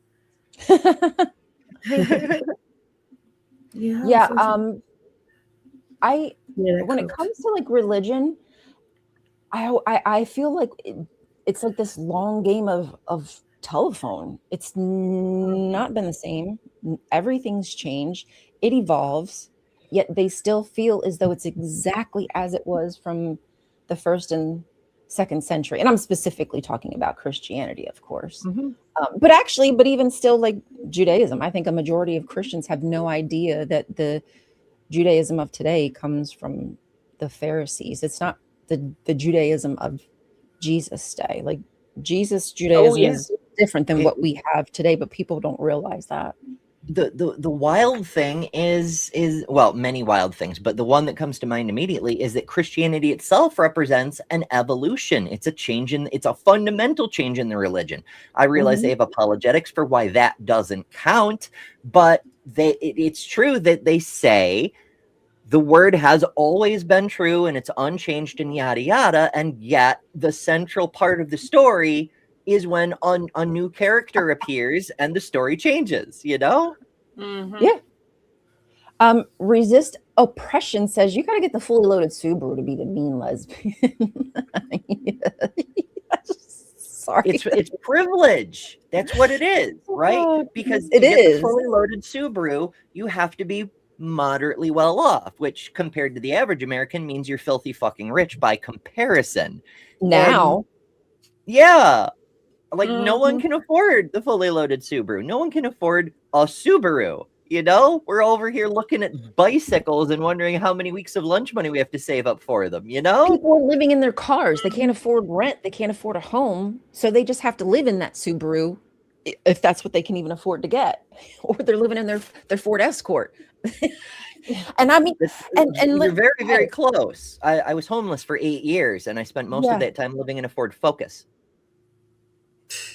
Yeah. When it corrupts. comes to like religion, I feel like it's like this long game of telephone. It's not been the same. Everything's changed. It evolves, yet they still feel as though it's exactly as it was from the first and second century. And I'm specifically talking about Christianity, of course. But even still, like Judaism, I think a majority of Christians have no idea that the Judaism of today comes from the Pharisees. It's not the Judaism of Jesus' day. Like Jesus' Judaism is different than what we have today, but people don't realize that. The wild thing is well, many wild things, but the one that comes to mind immediately is that Christianity itself represents an evolution. It's a fundamental change in the religion. I realize they have apologetics for why that doesn't count, but it's true that they say the word has always been true and it's unchanged and yada yada, and yet the central part of the story is when a new character appears and the story changes, you know? Yeah. Resist Oppression says you got to get the fully loaded Subaru to be the mean lesbian. Sorry. It's privilege. That's what it is, right? Because it to get is the fully loaded Subaru, you have to be moderately well off, which compared to the average American means you're filthy fucking rich by comparison. Now. And yeah. Like no one can afford the fully loaded Subaru. No one can afford a Subaru. You know, we're over here looking at bicycles and wondering how many weeks of lunch money we have to save up for them, you know? People are living in their cars. They can't afford rent. They can't afford a home. So they just have to live in that Subaru if that's what they can even afford to get. Or they're living in their Ford Escort. And I mean, and you're very, very close. I was homeless for 8 years and I spent most of that time living in a Ford Focus.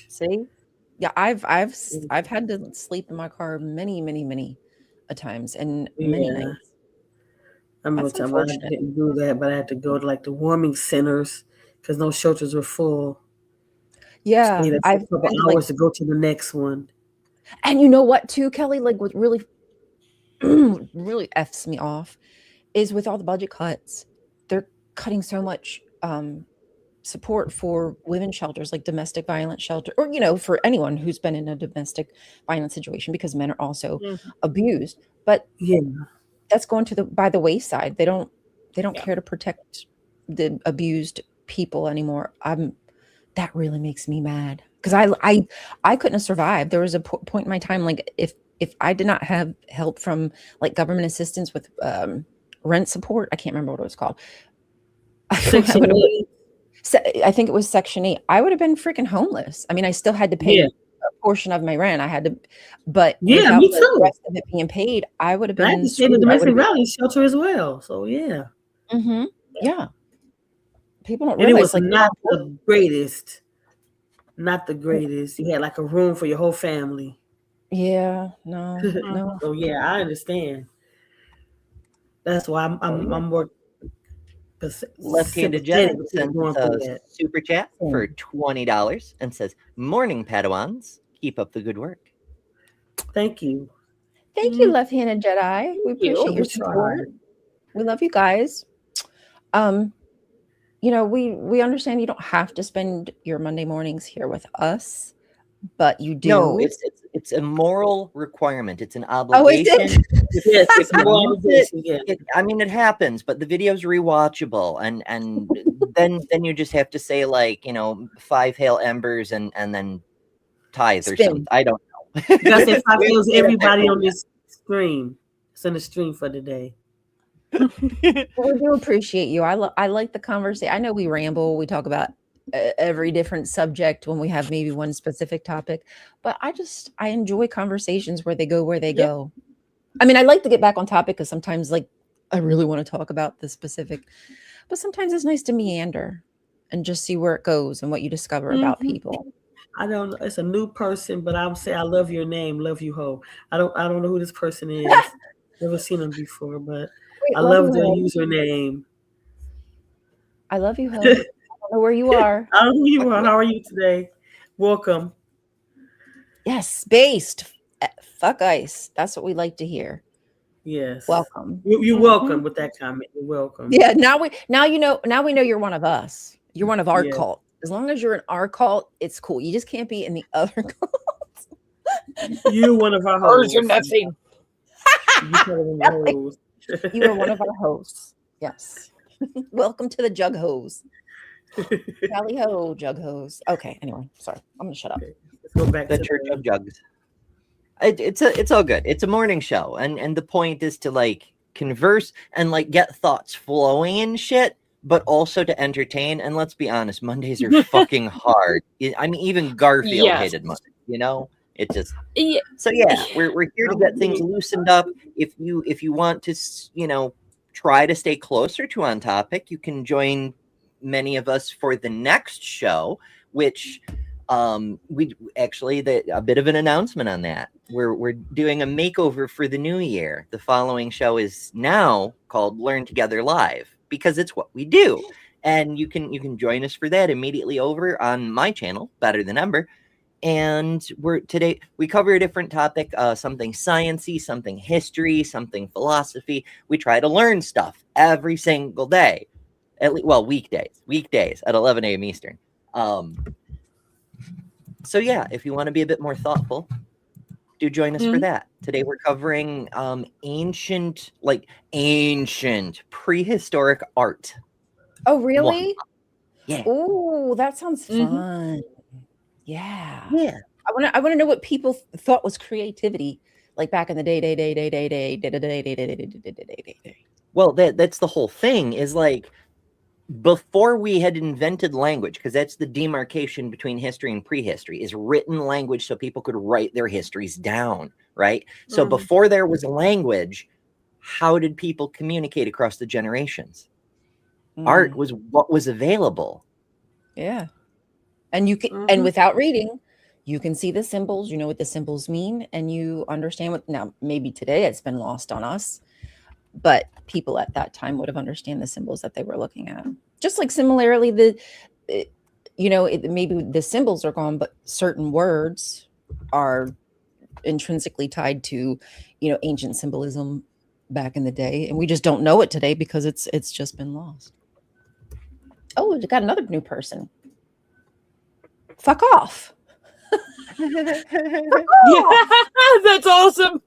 See? Yeah, I've had to sleep in my car many a times and many nights. I remember time I didn't do that, but I had to go to like the warming centers because no shelters were full. Yeah, so I've a couple hours to go to the next one. And you know what, too, Kelly? Like what really, really f's me off is with all the budget cuts, they're cutting so much support for women's shelters, like domestic violence shelter, or for anyone who's been in a domestic violence situation, because men are also abused. But that's going by the wayside. They don't care to protect the abused people anymore. That really makes me mad, because I couldn't have survived. There was a point in my time, like if I did not have help from like government assistance with rent support, I can't remember what it was called. I think it was Section 8. I would have been freaking homeless. I mean, I still had to pay a portion of my rent. I had to, but without me too. the rest of it being paid, I would have been. I had to stay in the domestic violence shelter as well. So yeah. People don't realize, and it was like, not the greatest. Not the greatest. You had like a room for your whole family. Yeah. No. So yeah, I understand. That's why I'm more. Left-handed Jen sends a super chat for $20 and says, "Morning, Padawans. Keep up the good work." Thank you. Thank you, Left-handed Jedi. We appreciate your support. We love you guys. We understand you don't have to spend your Monday mornings here with us, but you do. No, it's a moral requirement. It's an obligation. Oh, is it? Yes, it's a moral obligation. I mean, it happens, but the video's rewatchable, and then you just have to say, like, 5 hail embers and then tithe or something. I don't know. You gotta say 5 hails everybody on this stream. It's in the stream for today. Well, we do appreciate you. I like the conversation. I know we ramble. We talk about every different subject when we have maybe one specific topic, but I enjoy conversations where they go where they go. I mean, I like to get back on topic because sometimes, like, I really want to talk about the specific, but sometimes it's nice to meander and just see where it goes and what you discover about people. I don't know. It's a new person, but I would say I love your name, love you, ho. I don't know who this person is. Never seen them before, but Wait, I love their you, ho. username. I love you, ho. I don't know where you are. I don't know who you are. How are you today? Welcome. Yes, based. Fuck ice. That's what we like to hear. Yes. Welcome. You're welcome with that comment. You're welcome. Yeah. Now we know you're one of us. You're one of our cult. As long as you're in our cult, it's cool. You just can't be in the other cult. You're one of our Hers hosts. are nothing. You are one of our hosts. Yes. Welcome to the Jug Hose. Tally ho, Jug Hose. Okay. Anyway, sorry. I'm gonna shut up. Okay. Let's go back The to Church of Jugs. It's all good. It's a morning show, and the point is to like converse and like get thoughts flowing and shit, but also to entertain. And let's be honest, Mondays are fucking hard. I mean, even Garfield hated Monday. You know, it just. Yeah. So yeah, we're here to get things loosened up. If you want to, try to stay closer to On Topic, you can join many of us for the next show, which we actually a bit of an announcement on that. We're doing a makeover for the new year. The following show is now called Learn Together Live because it's what we do. And you can join us for that immediately over on my channel, Better Than Ever. And today we cover a different topic, something sciencey, something history, something philosophy. We try to learn stuff every single day. Weekdays at 11 a.m. Eastern. So yeah, if you want to be a bit more thoughtful, do join us for that. Today we're covering ancient prehistoric art. Oh, really? Yeah. Oh, that sounds fun. Yeah. Yeah. I want to know what people thought was creativity, like back in the day. Well, that's the whole thing. Is like before we had invented language, because that's the demarcation between history and prehistory, is written language so people could write their histories down, right? So before there was language, how did people communicate across the generations? Art was what was available. Yeah. And you can, and without reading, you can see the symbols, you know what the symbols mean, and you understand what, now maybe today it's been lost on us, but people at that time would have understood the symbols that they were looking at. Just like similarly, maybe the symbols are gone, but certain words are intrinsically tied to, ancient symbolism back in the day. And we just don't know it today because it's just been lost. Oh, we got another new person. Fuck off. That's awesome.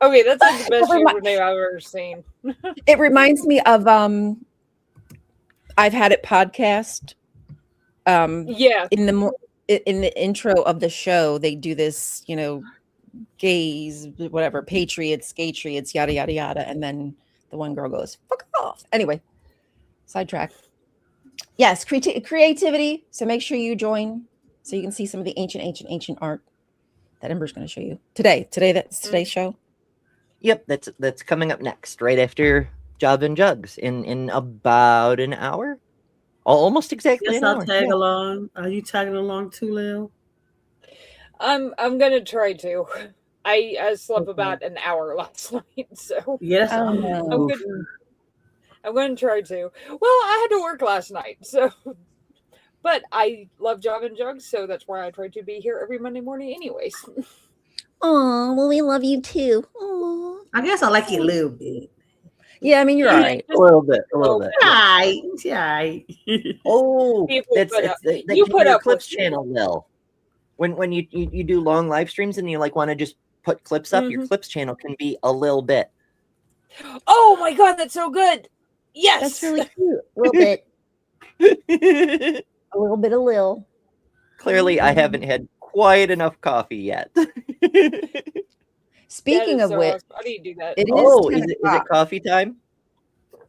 Okay, that's like the best username I've ever seen. It reminds me of I've Had It podcast. Yeah. In the intro of the show, they do this, gays, whatever, patriots, skatriots, yada yada yada, and then the one girl goes, fuck off. Anyway, sidetrack. Yes, creativity. So make sure you join so you can see some of the ancient art that Ember's going to show you today. That's today's show. Yep, that's coming up next, right after Job and Jugs in about an hour. Almost exactly an hour. I'll tag along. Are you tagging along too, Lil? I'm gonna try to. I slept about an hour last night, so yes, I'm gonna try to. Well, I had to work last night, so. But I love Job and Jugs, so that's why I try to be here every Monday morning, anyways. Oh, well, we love you too. Aww. I guess I like you a little bit. Yeah, I mean, you're all right. A little bit. Right. Oh, you put up clips channel, Lil. When you do long live streams and you want to just put clips up, your clips channel can be a little bit. Oh my god, that's so good. Yes, that's really cute. A little bit. A little bit of Lil. Clearly, I haven't had quite enough coffee yet. Speaking of which, I need to do that. it is Oh, 10 is it o'clock. coffee time?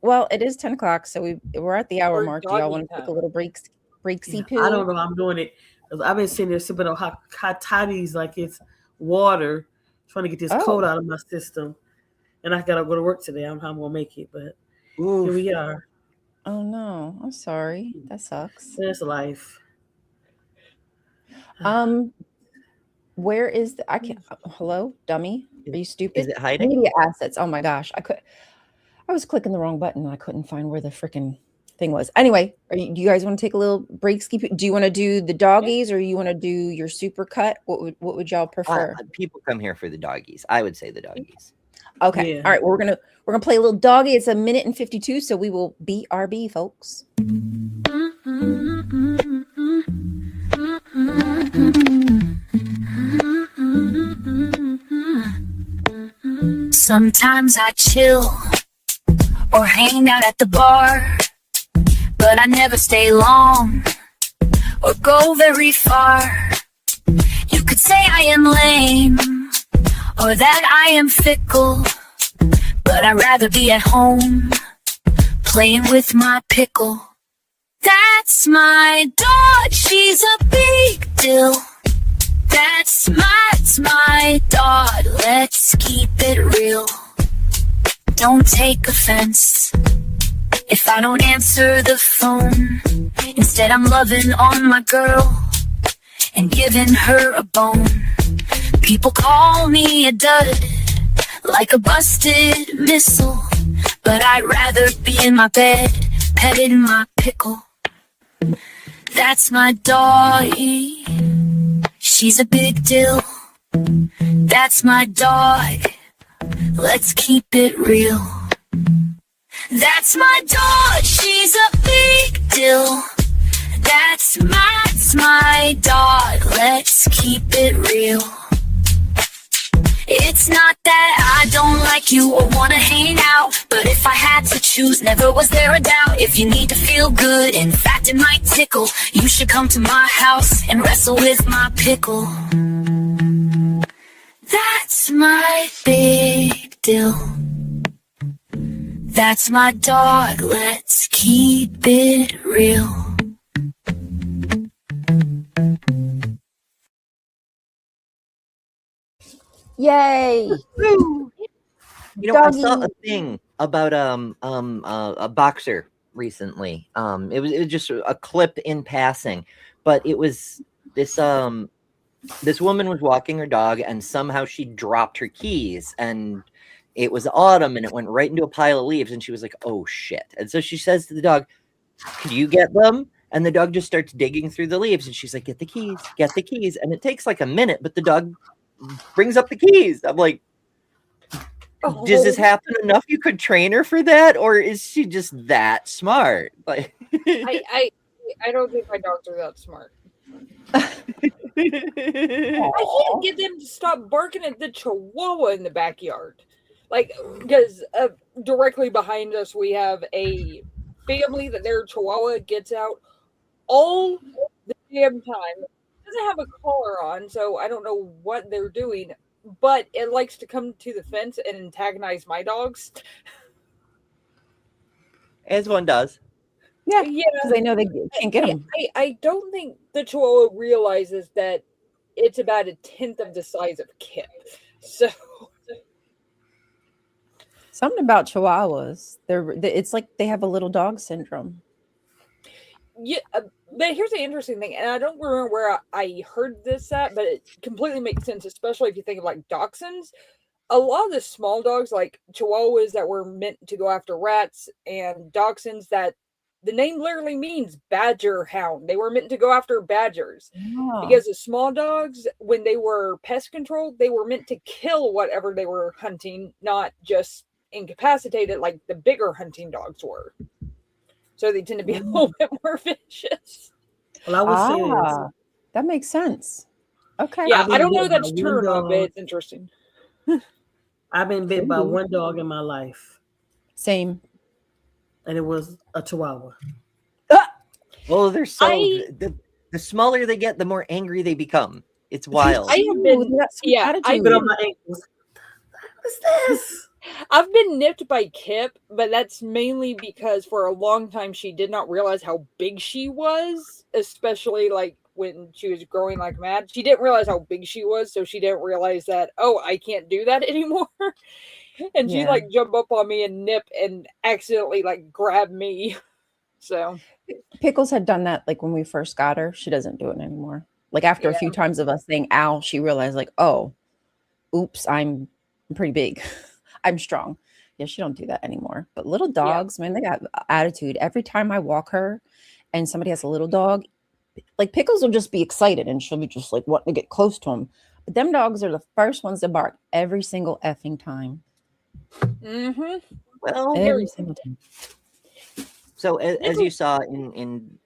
Well, it is 10 o'clock, so we're at the hour Or mark. Do y'all doggy want to take a time. little breaksy poo? I don't know. I'm doing it. 'Cause I've been sitting there sipping on hot toddies like it's water, trying to get this cold out of my system. And I gotta go to work today. I'm gonna make it, but Oof. here we are. Oh no, I'm sorry. That sucks. That's life. Where is I can't hello, dummy? Are you stupid? Is it hiding? Media assets. Oh my gosh. I was clicking the wrong button and I couldn't find where the freaking thing was. Anyway, do you guys want to take a little break? Do you want to do the doggies or you want to do your super cut? What would y'all prefer? People come here for the doggies. I would say the doggies. Okay. Yeah. All right. Well, we're gonna play a little doggy. It's 1:52, so we will BRB, folks. Sometimes I chill or hang out at the bar, but I never stay long or go very far. You could say I am lame or that I am fickle, but I'd rather be at home playing with my pickle. That's my dog, she's a big deal. That's my dog, let's keep it real. Don't take offense if I don't answer the phone. Instead I'm loving on my girl and giving her a bone. People call me a dud, like a busted missile, but I'd rather be in my bed, petting my pickle. That's my doggy, she's a big deal. That's my dog, let's keep it real. That's my dog, she's a big deal. That's my dog, let's keep it real. It's not that I don't like you or wanna hang out, but if I had to choose, never was there a doubt. If you need to feel good, in fact it might tickle, you should come to my house and wrestle with my pickle. That's my big deal. That's my dog, let's keep it real. Yay! You know, I saw Doggy. a thing about a boxer recently. It was just a clip in passing, but it was this this woman was walking her dog and somehow she dropped her keys, and it was autumn and it went right into a pile of leaves, and she was like, oh shit. And so she says to the dog, could you get them? And the dog just starts digging through the leaves, and she's like, get the keys, get the keys. And it takes like a minute, but the dog brings up the keys. I'm like, does this happen enough? You could train her for that, or is she just that smart? Like, I don't think my dogs are that smart. I can't get them to stop barking at the chihuahua in the backyard. Like, because directly behind us, we have a family that their chihuahua gets out all the damn time. It doesn't have a collar on, so I don't know what they're doing, but it likes to come to the fence and antagonize my dogs. as one does. Yeah, Yeah, because they know they can't get them. I don't think the chihuahua realizes that it's about 1/10 of the size of Kip. So Something about Chihuahuas. It's like they have a little dog syndrome. yeah, but here's the interesting thing, and I don't remember where I heard this at, but it completely makes sense, especially if you think of like dachshunds. A lot of the small dogs, like Chihuahuas that were meant to go after rats, and dachshunds that the name literally means badger hound. They were meant to go after badgers. Oh. Because the small dogs, when they were pest controlled, they were meant to kill whatever they were hunting, not just incapacitate it like the bigger hunting dogs were. So they tend to be a little bit more vicious. Well, I would say this. That makes sense. Okay. Yeah, I've been I don't know if bit by that's one true or not, but dog. it's interesting. I've been bit by one dog in my life, Same. and it was a Chihuahua. Well, they're so the smaller they get, the more angry they become. It's wild. I have been, Ooh, that's some yeah, attitude. Bit on my ankles. What's this? I've been nipped by Kip, but that's mainly because for a long time she did not realize how big she was, especially like when she was growing like mad. She didn't realize how big she was, so she didn't realize that, oh, I can't do that anymore. And she Yeah. like jump up on me and nip and accidentally like grab me. So Pickles had done that like when we first got her. She doesn't do it anymore. Like after a few times of us saying ow, she realized like, oh, oops, I'm pretty big. I'm strong. Yeah, she don't do that anymore. But little dogs, man, they got attitude. Every time I walk her and somebody has a little dog, like Pickles will just be excited and she'll be just like wanting to get close to him. But them dogs are the first ones to bark every single effing time. Well, Every single time. so as you saw in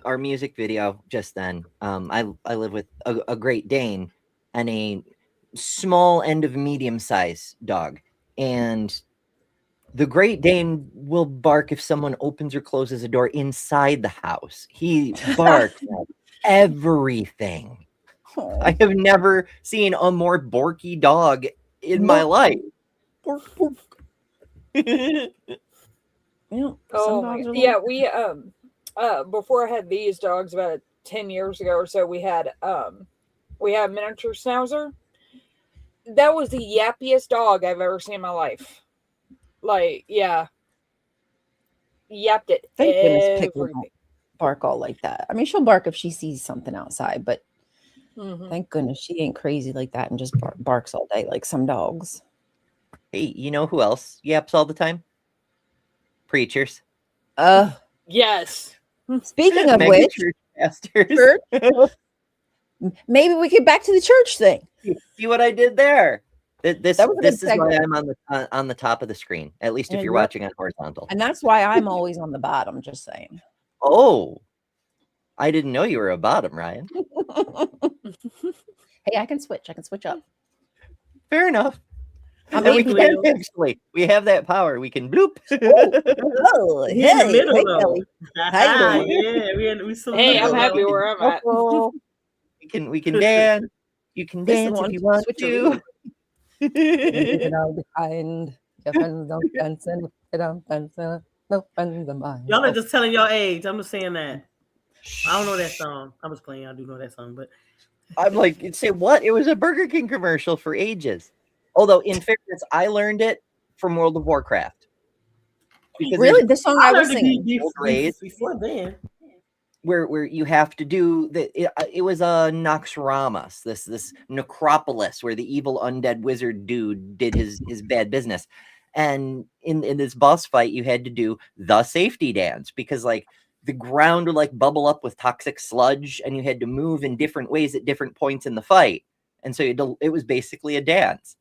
our music video just then, I live with a Great Dane and a small end of medium-sized dog, and the Great Dane will bark if someone opens or closes a door inside the house. He barks at everything. I have never seen a more borky dog in my life. Yeah. oh my, yeah, we before I had these dogs about 10 years ago or so, we had miniature schnauzer. That was the yappiest dog I've ever seen in my life. Like, yeah. Yapped it. Thank goodness Pickle everything. don't bark all like that. I mean, she'll bark if she sees something outside, but thank goodness she ain't crazy like that and just barks all day like some dogs. Hey, you know who else yaps all the time? Preachers. Yes. Speaking of Mega which, church pastors. church, maybe we get back to the church thing. See what I did there? This That was a good is why segue. I'm on the top of the screen. At least if And you're yep. watching on horizontal. And that's why I'm always on the bottom, just saying. Oh, I didn't know you were a bottom, Ryan. Hey, I can switch. I can switch up. Fair enough. I'm And we able can to. actually. We have that power. We can bloop. Oh, He in the middle, hey, though. Kelly. How you doing? Yeah, we still Hey, I'm middle, happy though. where I'm at. Oh, we can dance. You can this is dance one if you want switch to. it out behind. Your friends don't dance and if they don't dance, no friends of mine. Y'all are just telling your age. I'm just saying that. I don't know that song. I'm just playing. I do know that song, but I'm like, say what? It was a Burger King commercial for ages. Although, in fairness, I learned it from World of Warcraft. Because Really, the song I was learned singing. before then. where you have to do it was a Noxramas, this necropolis where the evil undead wizard dude did his bad business. And in this boss fight, you had to do the safety dance because like the ground would like bubble up with toxic sludge and you had to move in different ways at different points in the fight. And so it was basically a dance.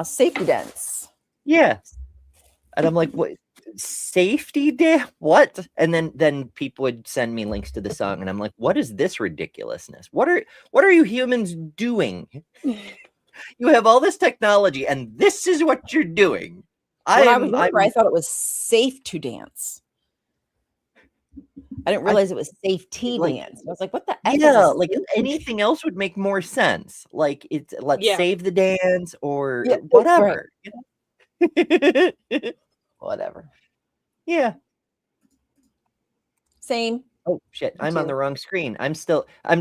Safety dance. Yeah. And I'm like, what? Safety dance? What? And then people would send me links to the song and I'm like, what is this ridiculousness? What are you humans doing? You have all this technology and this is what you're doing. When I was younger, I thought it was safe to dance. I didn't realize it was safety dance. I was like, what the F? Yeah, like anything else would make more sense. Like it's save the dance or whatever. Right. Whatever. Yeah. Same. Oh shit, I'm on the wrong screen. I'm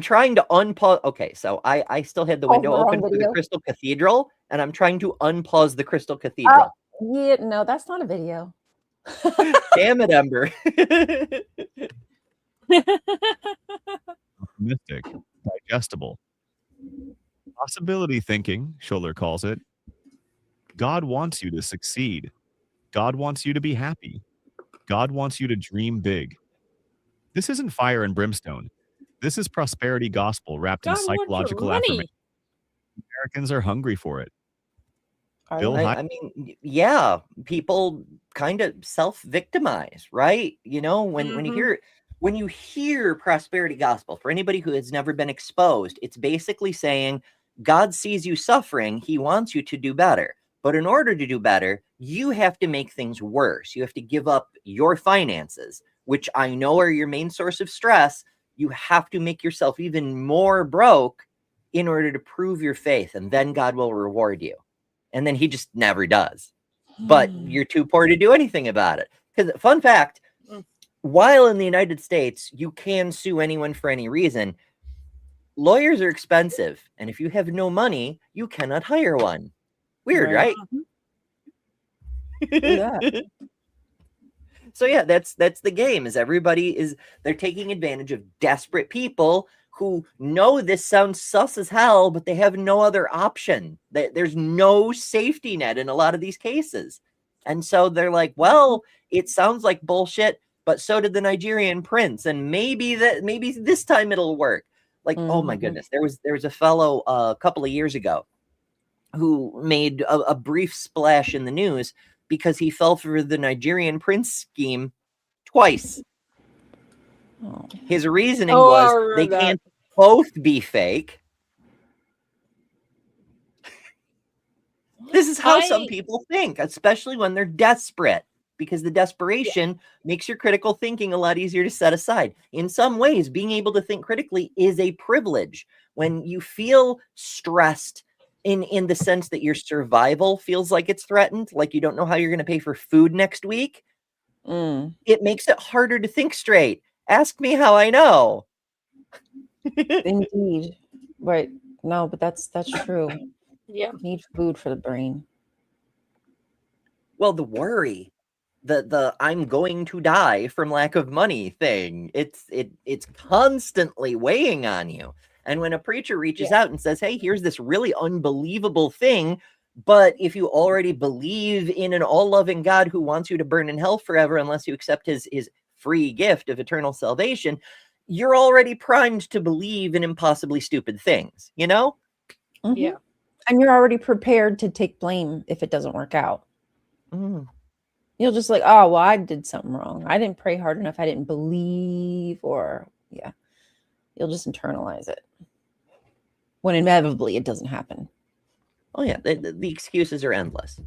trying to unpause. Okay, so I still had the window open for the Crystal Cathedral, and I'm trying to unpause the Crystal Cathedral. Yeah, no, that's not a video. Damn it, Ember. Optimistic, digestible. Possibility thinking, Scholler calls it. God wants you to succeed. God wants you to be happy. God wants you to dream big. This isn't fire and brimstone. This is prosperity gospel wrapped in psychological affirmation. Americans are hungry for it. I mean, yeah, people kind of self-victimize, right? You know, when you hear prosperity gospel, for anybody who has never been exposed, it's basically saying God sees you suffering. He wants you to do better. But in order to do better, you have to make things worse. You have to give up your finances, which I know are your main source of stress. You have to make yourself even more broke in order to prove your faith, and then God will reward you. And then he just never does. But you're too poor to do anything about it. Because, fun fact, while in the United States, you can sue anyone for any reason, lawyers are expensive. And if you have no money, you cannot hire one. Weird, right? Yeah. So yeah, that's the game. Is they're taking advantage of desperate people who know this sounds sus as hell, but they have no other option. There's no safety net in a lot of these cases. And so they're like, well, it sounds like bullshit, but so did the Nigerian prince. And maybe this time it'll work. Like, oh my goodness. There was a fellow a couple of years ago who made a brief splash in the news because he fell for the Nigerian prince scheme twice. Oh. His reasoning was they can't both be fake. This is how some people think, especially when they're desperate, because the desperation makes your critical thinking a lot easier to set aside. In some ways, being able to think critically is a privilege. When you feel stressed in the sense that your survival feels like it's threatened, like you don't know how you're going to pay for food next week, it makes it harder to think straight. Ask me how I know. Indeed. Right. No, but that's true. Yeah. Need food for the brain. Well, the worry, the I'm going to die from lack of money thing, it's constantly weighing on you. And when a preacher reaches out and says, hey, here's this really unbelievable thing, but if you already believe in an all-loving God who wants you to burn in hell forever unless you accept his free gift of eternal salvation, you're already primed to believe in impossibly stupid things, you know? Yeah. And you're already prepared to take blame if it doesn't work out. You'll just like, oh, well, I did something wrong. I didn't pray hard enough. I didn't believe, or you'll just internalize it when inevitably it doesn't happen. Oh yeah, the excuses are endless.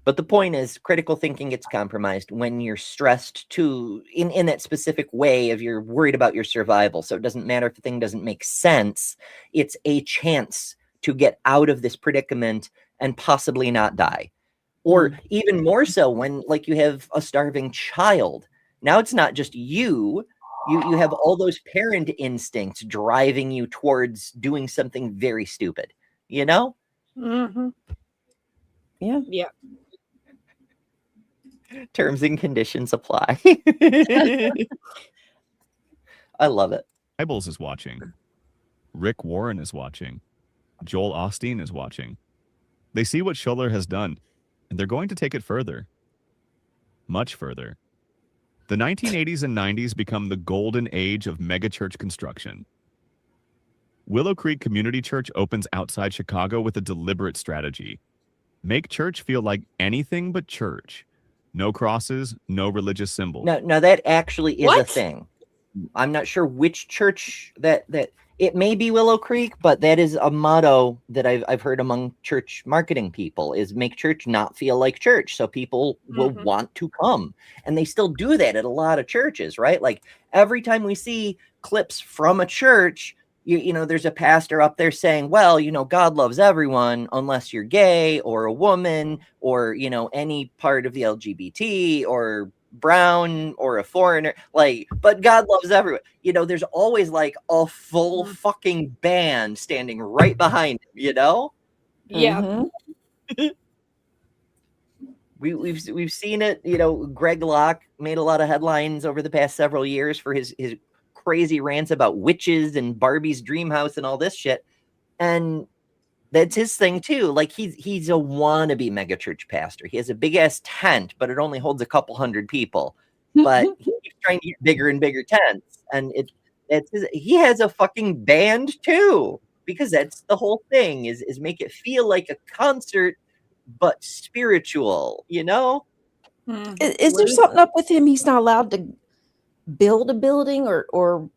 But the point is, critical thinking gets compromised when you're stressed in that specific way of you're worried about your survival. So it doesn't matter if the thing doesn't make sense. It's a chance to get out of this predicament and possibly not die. Or even more so when, like, you have a starving child. Now it's not just you have all those parent instincts driving you towards doing something very stupid, you know? Yeah. Terms and conditions apply. I love it. Bibles is watching. Rick Warren is watching. Joel Osteen is watching. They see what Schuller has done, and they're going to take it further. Much further. The 1980s and 90s become the golden age of megachurch construction. Willow Creek Community Church opens outside Chicago with a deliberate strategy. Make church feel like anything but church. No crosses, no religious symbols. No, that actually is a thing. I'm not sure which church that it may be Willow Creek, but that is a motto that I've heard among church marketing people, is make church not feel like church, so people will want to come. And they still do that at a lot of churches, right? Like every time we see clips from a church, you know, there's a pastor up there saying, well, you know, God loves everyone unless you're gay or a woman or, you know, any part of the LGBT or brown or a foreigner, like, but God loves everyone. You know, there's always like a full fucking band standing right behind him, you know? Yeah. We've seen it, you know. Greg Locke made a lot of headlines over the past several years for his crazy rants about witches and Barbie's dream house and all this shit. And that's his thing too. Like he's a wannabe megachurch pastor. He has a big ass tent, but it only holds a couple hundred people. But he keeps trying to get bigger and bigger tents. And he has a fucking band too, because that's the whole thing is make it feel like a concert, but spiritual, you know? Is there something up with him? He's not allowed to build a building or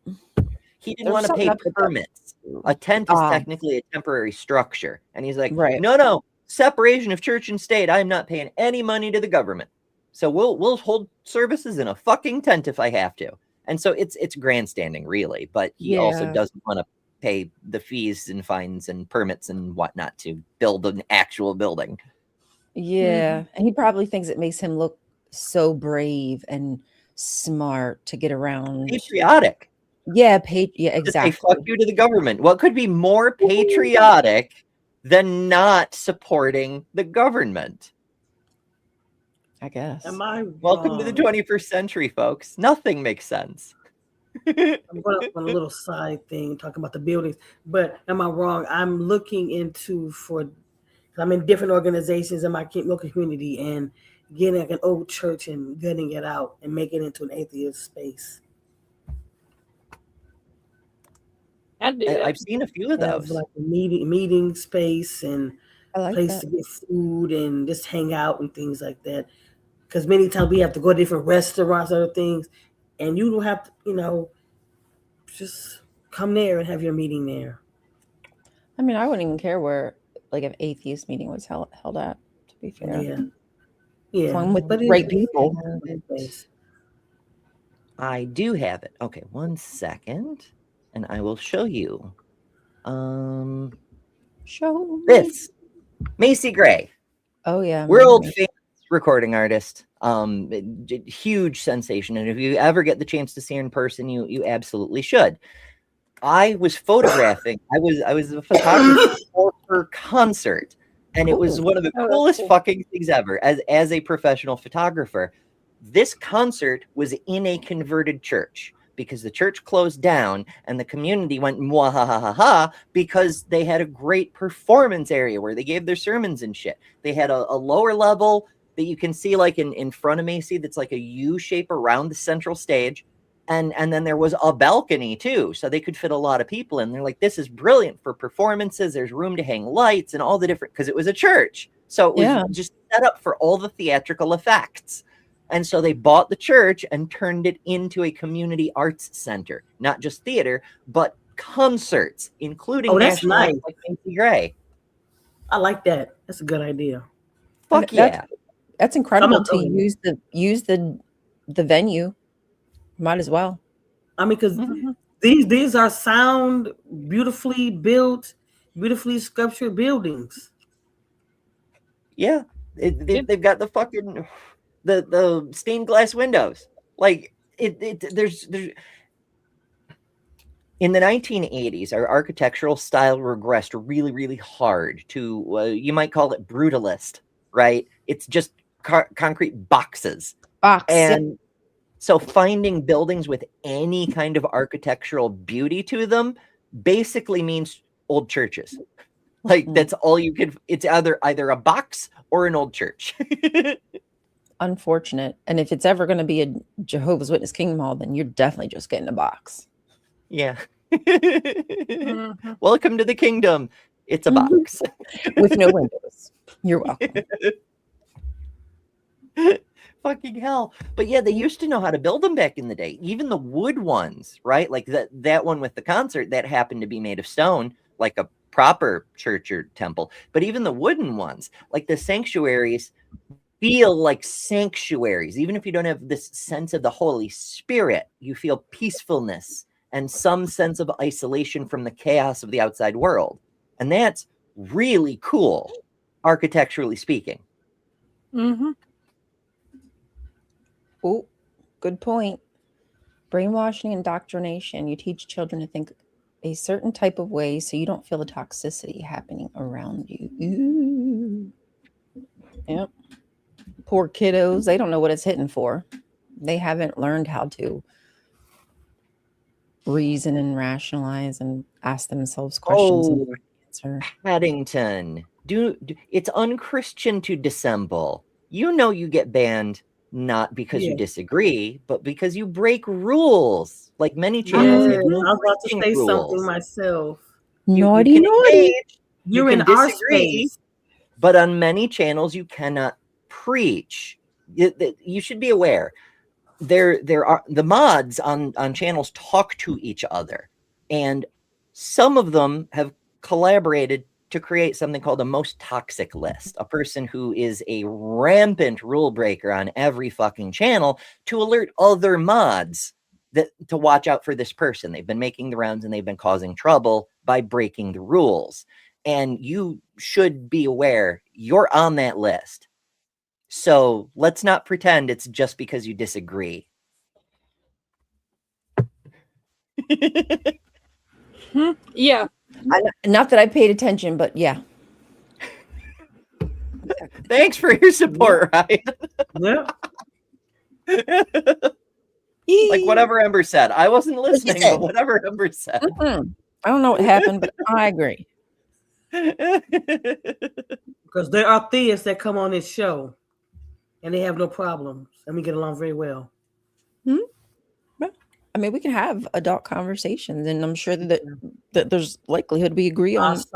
he didn't want to pay permits. A tent is technically a temporary structure. And he's like, no, separation of church and state. I'm not paying any money to the government. So we'll hold services in a fucking tent if I have to. And so it's grandstanding, really. But he also doesn't want to pay the fees and fines and permits and whatnot to build an actual building. Yeah. And he probably thinks it makes him look so brave and smart to get around. Patriotic. Yeah, yeah, Just say exactly. fuck you to the government. What could be more patriotic than not supporting the government? I guess. Am I Welcome to the wrong? 21st century, folks. Nothing makes sense. I'm going up on a little side thing talking about the buildings, but am I wrong? I'm looking into I'm in different organizations in my local community and getting like an old church and gutting it out and making it into an atheist space. I'd do that. I've seen a few of Have those. like a meeting space and I like place that. to get food and just hang out and things like that. Because many times we have to go to different restaurants, other things, and you don't have to, just come there and have your meeting there. I mean, I wouldn't even care where like an atheist meeting was held at, to be fair. Yeah. Yeah. Fun with But great people. I do have it. Okay, 1 second, and I will show you. Show me. This Macy Gray, Oh yeah. world maybe. famous recording artist, huge sensation. And if you ever get the chance to see her in person, you absolutely should. I was photographing. I was a photographer for her concert, and it was one of the Oh, that's coolest cool. fucking things ever. As a professional photographer, this concert was in a converted church because the church closed down, and the community went mwahahaha because they had a great performance area where they gave their sermons and shit. They had a lower level that you can see like in front of Macy that's like a U shape around the central stage. And then there was a balcony too, so they could fit a lot of people in. They're like, this is brilliant for performances. There's room to hang lights and all the different, because it was a church. So it was just set up for all the theatrical effects. And so they bought the church and turned it into a community arts center, not just theater, but concerts, including Oh, that's national acts nice. like Macy Gray. I like that. That's a good idea. Fuck And that's- yeah. That's incredible not to going use the venue. Might as well. I mean, because Mhm. these are sound, beautifully built, beautifully sculptured buildings. Yeah. They've got the fucking the stained glass windows. Like there's in the 1980s, our architectural style regressed really, really hard to you might call it brutalist, right? It's just concrete boxes. And so finding buildings with any kind of architectural beauty to them basically means old churches. Like that's all you could. It's either a box or an old church. Unfortunate. And if it's ever going to be a Jehovah's Witness Kingdom Hall, then you're definitely just getting a box. Yeah. Welcome to the kingdom. It's a box with no windows. You're welcome. Fucking hell. But yeah, they used to know how to build them back in the day. Even the wood ones, right? Like that one with the concert, that happened to be made of stone, like a proper church or temple. But even the wooden ones, like the sanctuaries, feel like sanctuaries. Even if you don't have this sense of the Holy Spirit, you feel peacefulness and some sense of isolation from the chaos of the outside world. And that's really cool, architecturally speaking. Mm-hmm. Oh, good point. Brainwashing and indoctrination. You teach children to think a certain type of way so you don't feel the toxicity happening around you. Ooh. Yep. Poor kiddos. They don't know what it's hitting for. They haven't learned how to reason and rationalize and ask themselves questions. Oh, and answer. Paddington. It's unchristian to dissemble. You know you get banned not because you disagree, but because you break rules. Like many channels have I was about to say something myself. Naughty, you naughty. You're can in our disagree, space. but on many channels you cannot preach. You should be aware. There are the mods on channels talk to each other, and some of them have collaborated to create something called a most toxic list, a person who is a rampant rule breaker on every fucking channel, to alert other mods that to watch out for this person. They've been making the rounds and they've been causing trouble by breaking the rules. And you should be aware you're on that list. So let's not pretend it's just because you disagree. Yeah. Not that I paid attention, but yeah. Thanks for your support, Ryan. Yeah. Like whatever Ember said. I wasn't listening, but whatever Ember said. I don't know what happened, but I agree. Because there are theists that come on this show and they have no problems and we get along very well. I mean, we can have adult conversations, and I'm sure that there's likelihood we agree on Of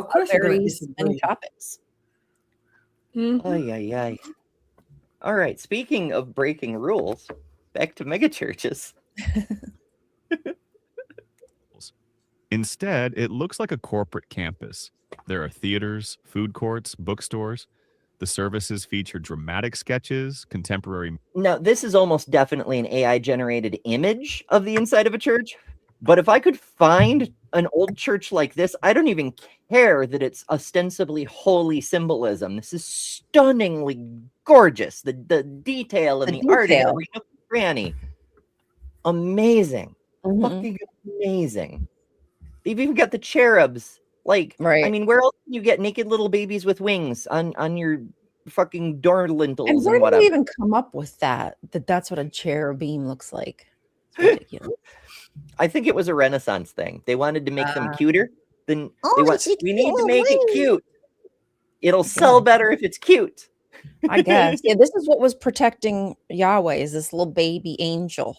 course, you're going to very disagree. many topics. Ay. All right. Speaking of breaking rules, back to megachurches. Instead, it looks like a corporate campus. There are theaters, food courts, bookstores. The services feature dramatic sketches, contemporary. Now, this is almost definitely an AI-generated image of the inside of a church. But if I could find an old church like this, I don't even care that it's ostensibly holy symbolism. This is stunningly gorgeous. The detail and the art in every nook and cranny. Amazing. Fucking amazing. They've even got the cherubs. Like, right. I mean, where else can you get naked little babies with wings on your fucking door lintels And where and did whatever? they even come up with that? That's what a cherubim looks like. It's ridiculous. I think it was a Renaissance thing. They wanted to make them cuter. Then we need to make it cute. It'll sell better if it's cute. I guess. Yeah, this is what was protecting Yahweh, is this little baby angel.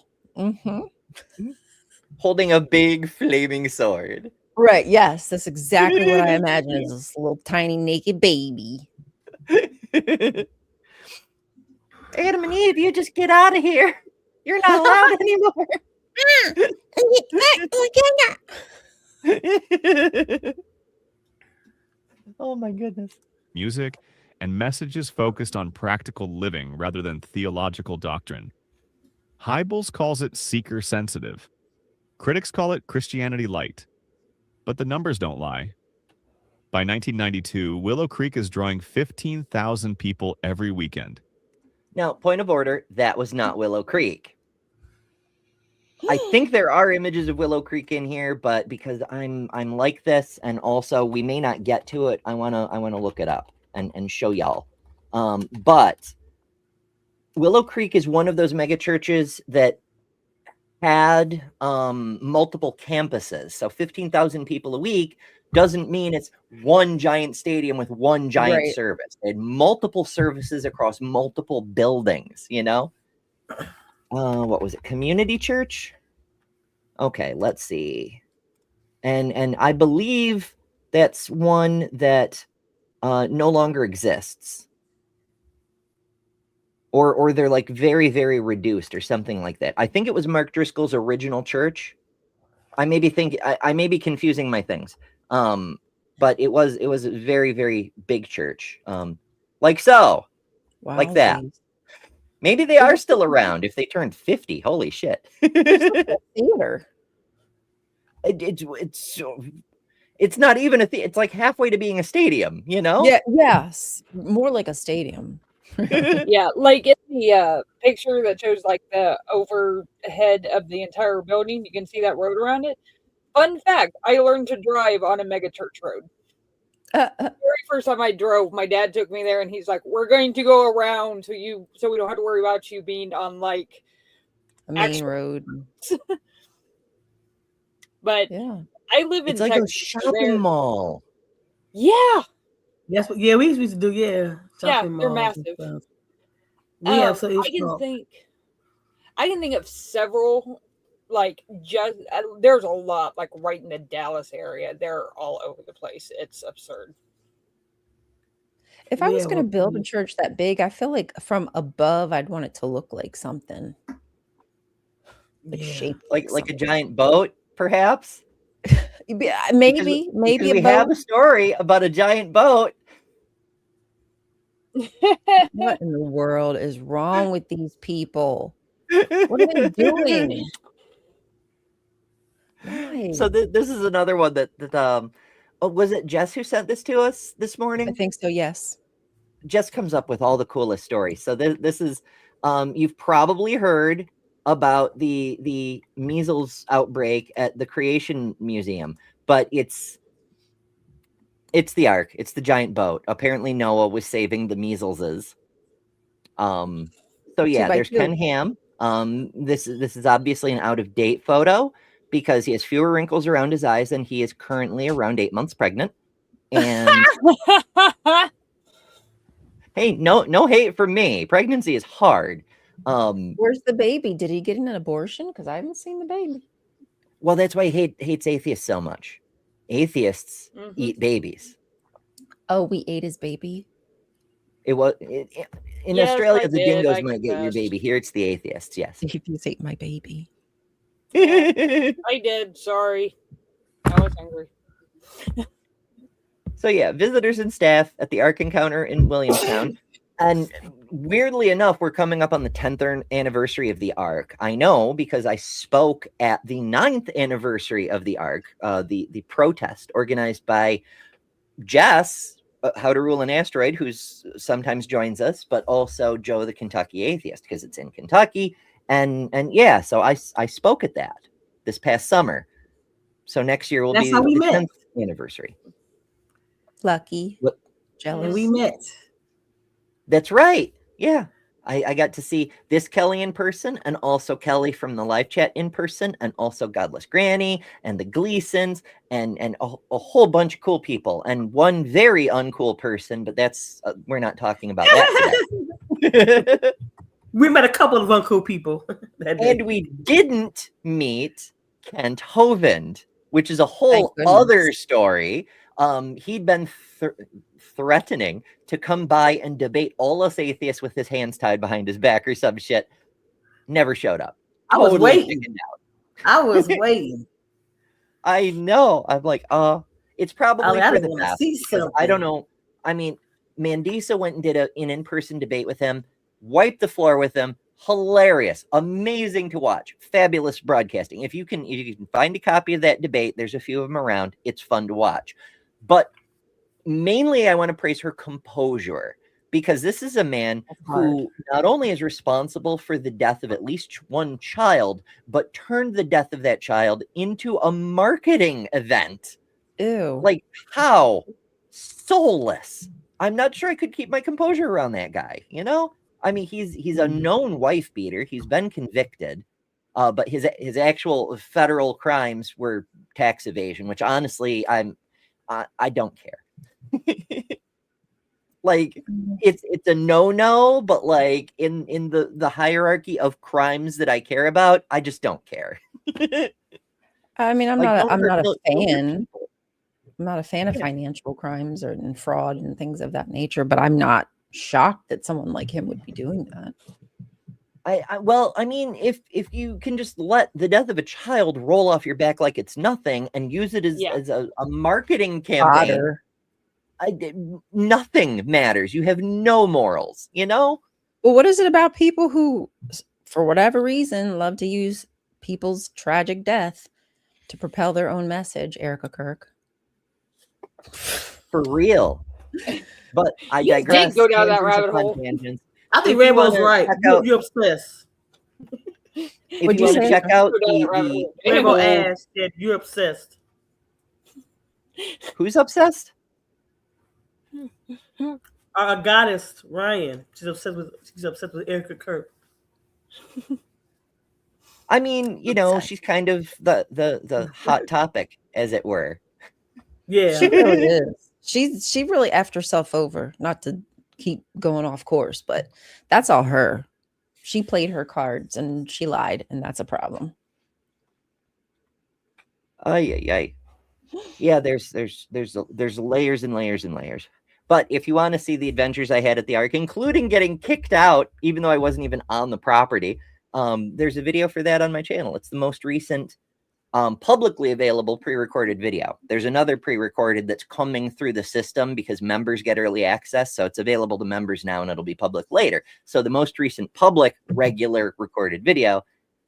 Holding a big flaming sword. Right. Yes, that's exactly what I imagine, is this little tiny naked baby. Adam and Eve, you just get out of here. You're not allowed anymore. Oh my goodness. Music and messages focused on practical living rather than theological doctrine. Hybels calls it seeker sensitive. Critics call it Christianity light. But the numbers don't lie. By 1992, Willow Creek is drawing 15,000 people every weekend. Now, point of order, that was not Willow Creek. I think there are images of Willow Creek in here, but because I'm like this, and also we may not get to it, I wanna look it up and show y'all. But Willow Creek is one of those mega churches that had multiple campuses. So 15,000 people a week doesn't mean it's one giant stadium with one giant service. They had multiple services across multiple buildings, you know? What was it? Community church? Okay, let's see. And I believe that's one that no longer exists. Or they're like very, very reduced or something like that. I think it was Mark Driscoll's original church. I may be confusing my things. But it was a very, very big church. Like so. Wow, like that. Geez. Maybe they are still around if they turned 50. Holy shit. Theater. It's not even a theater. It's like halfway to being a stadium, you know? Yeah, yes. More like a stadium. Yeah, like in the picture that shows like the overhead of the entire building, you can see that road around it. Fun fact, I learned to drive on a mega church road. The very first time I drove, my dad took me there and he's like, we're going to go around so we don't have to worry about you being on like a main road. But yeah, I live in like Texas, a shopping mall. Yeah. That's what we used to do, yeah. Yeah, they're massive. We have so I can think of several, like just there's a lot like right in the Dallas area. They're all over the place. It's absurd. If I was going to build a church that big, I feel like from above I'd want it to look like something. Like shaped like a giant boat, perhaps. Maybe we have a story about a giant boat. What in the world is wrong with these people? What are they doing? Why? So this is another one that oh, was it Jess who sent this to us this I morning? think so. Yes. Jess comes up with all the coolest stories. So this is you've probably heard about the measles outbreak at the Creation Museum, but it's the Ark. It's the giant boat. Apparently Noah was saving the measleses. So yeah, 2 by there's 2. Ken Ham. This is obviously an out of date photo because he has fewer wrinkles around his eyes and he is currently around 8 months pregnant. And hey, no hate from me. Pregnancy is hard. Where's the baby? Did he get an abortion? Because I haven't seen the baby. Well, that's why he hates atheists so much. Atheists eat babies. Oh, we ate his baby. In Yes, Australia, I the did, dingoes I might get your confessed. baby. Here, it's the atheists. Yes. Atheist ate my baby. I did. Sorry. I was hungry. So yeah, visitors and staff at the Ark Encounter in Williamstown. And weirdly enough, we're coming up on the 10th anniversary of the Ark. I know because I spoke at the 9th anniversary of the Ark, the protest organized by Jess, How to Rule an Asteroid, who's sometimes joins us, but also Joe the Kentucky Atheist, because it's in Kentucky. And yeah, so I spoke at that this past summer. So next year will That's be how we the met. 10th anniversary. Lucky. What? Jealous. And we met. That's right. Yeah. I got to see this Kelly in person and also Kelly from the live chat in person and also Godless Granny and the Gleasons and a whole bunch of cool people and one very uncool person, but that's we're not talking about that today. We met a couple of uncool people that day. And we didn't meet Kent Hovind, which is a whole Thank goodness. other story. He'd been threatening to come by and debate all us atheists with his hands tied behind his back or some shit. Never showed up. I was Totally waiting. chickened out. I was waiting. I know. I'm like, it's probably I for the didn't wanna best. see because I don't something. know. I mean, Mandisa went and did an in-person debate with him, wiped the floor with him. Hilarious, amazing to watch, fabulous broadcasting. If you can find a copy of that debate, there's a few of them around. It's fun to watch. But mainly, I want to praise her composure because this is a man who not only is responsible for the death of at least one child, but turned the death of that child into a marketing event. Ew. Like, how soulless. I'm not sure I could keep my composure around that guy, you know? I mean, he's a known wife beater. He's been convicted, but his actual federal crimes were tax evasion, which honestly, I don't care. Like, it's a no, but like in the hierarchy of crimes that I care about, I just don't care. I mean, I'm Like, not a don't hurt fan. people. I'm not a fan of Yeah. financial crimes and fraud and things of that nature, but I'm not shocked that someone like him would be doing that. Well, I mean, if you can just let the death of a child roll off your back like it's nothing and use it as a marketing campaign, nothing matters. You have no morals, you know? Well, what is it about people who, for whatever reason, love to use people's tragic death to propel their own message, Erica Kirk? For real. But I You digress. did go down that Tangents rabbit upon hole. tangents. I think If you Rainbow's wanna right. check out- You're obsessed. If What'd you you want to say? check out Go down that rabbit the hole. Rainbow Anyway, asked that you're obsessed. who's obsessed? Our goddess Ryan. She's obsessed with Erica Kirk. I mean, you know, she's kind of the hot topic, as it were. Yeah. She really is. She really effed herself over, not to keep going off course, but that's all her. She played her cards and she lied, and that's a problem. Ay. Yeah, there's layers and layers and layers. But if you want to see the adventures I had at the Ark, including getting kicked out, even though I wasn't even on the property, there's a video for that on my channel. It's the most recent publicly available pre-recorded video. There's another pre-recorded that's coming through the system because members get early access, so it's available to members now and it'll be public later. So the most recent public regular recorded video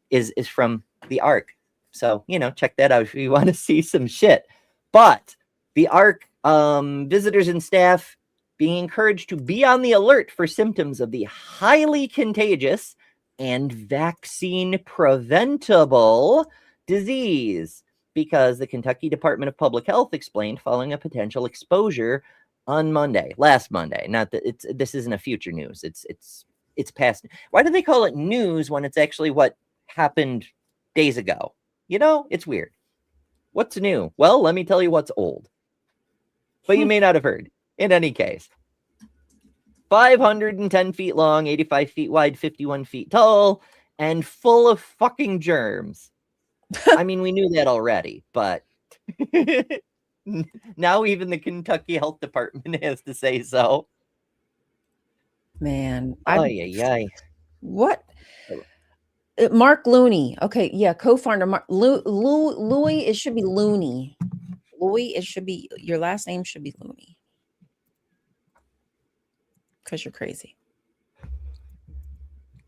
is from the Ark. So, check that out if you want to see some shit. But the ARC visitors and staff being encouraged to be on the alert for symptoms of the highly contagious and vaccine preventable disease, because the Kentucky Department of Public Health explained following a potential exposure on last Monday. Not that this isn't a future news. It's past. Why do they call it news when it's actually what happened days ago? It's weird. What's new? Well, let me tell you what's old. But you may not have heard. In any case, 510 feet long, 85 feet wide, 51 feet tall, and full of fucking germs. I mean, we knew that already, but now even the Kentucky Health Department has to say so. Man, What? Mark Looney. Okay, yeah, co-founder Mark Louis. It should be Looney. Louis. It should be, your last name should be Looney. Because you're crazy.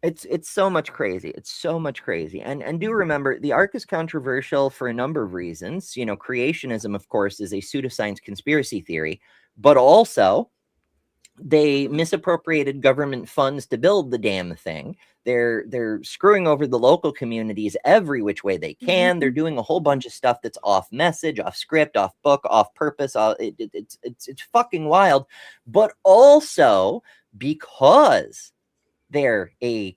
It's so much crazy. It's so much crazy. And do remember, the ARC is controversial for a number of reasons. Creationism, of course, is a pseudoscience conspiracy theory, but also they misappropriated government funds to build the damn thing. They're screwing over the local communities every which way they can. Mm-hmm. They're doing a whole bunch of stuff that's off message, off script, off book, off purpose. It's fucking wild. But also because they're a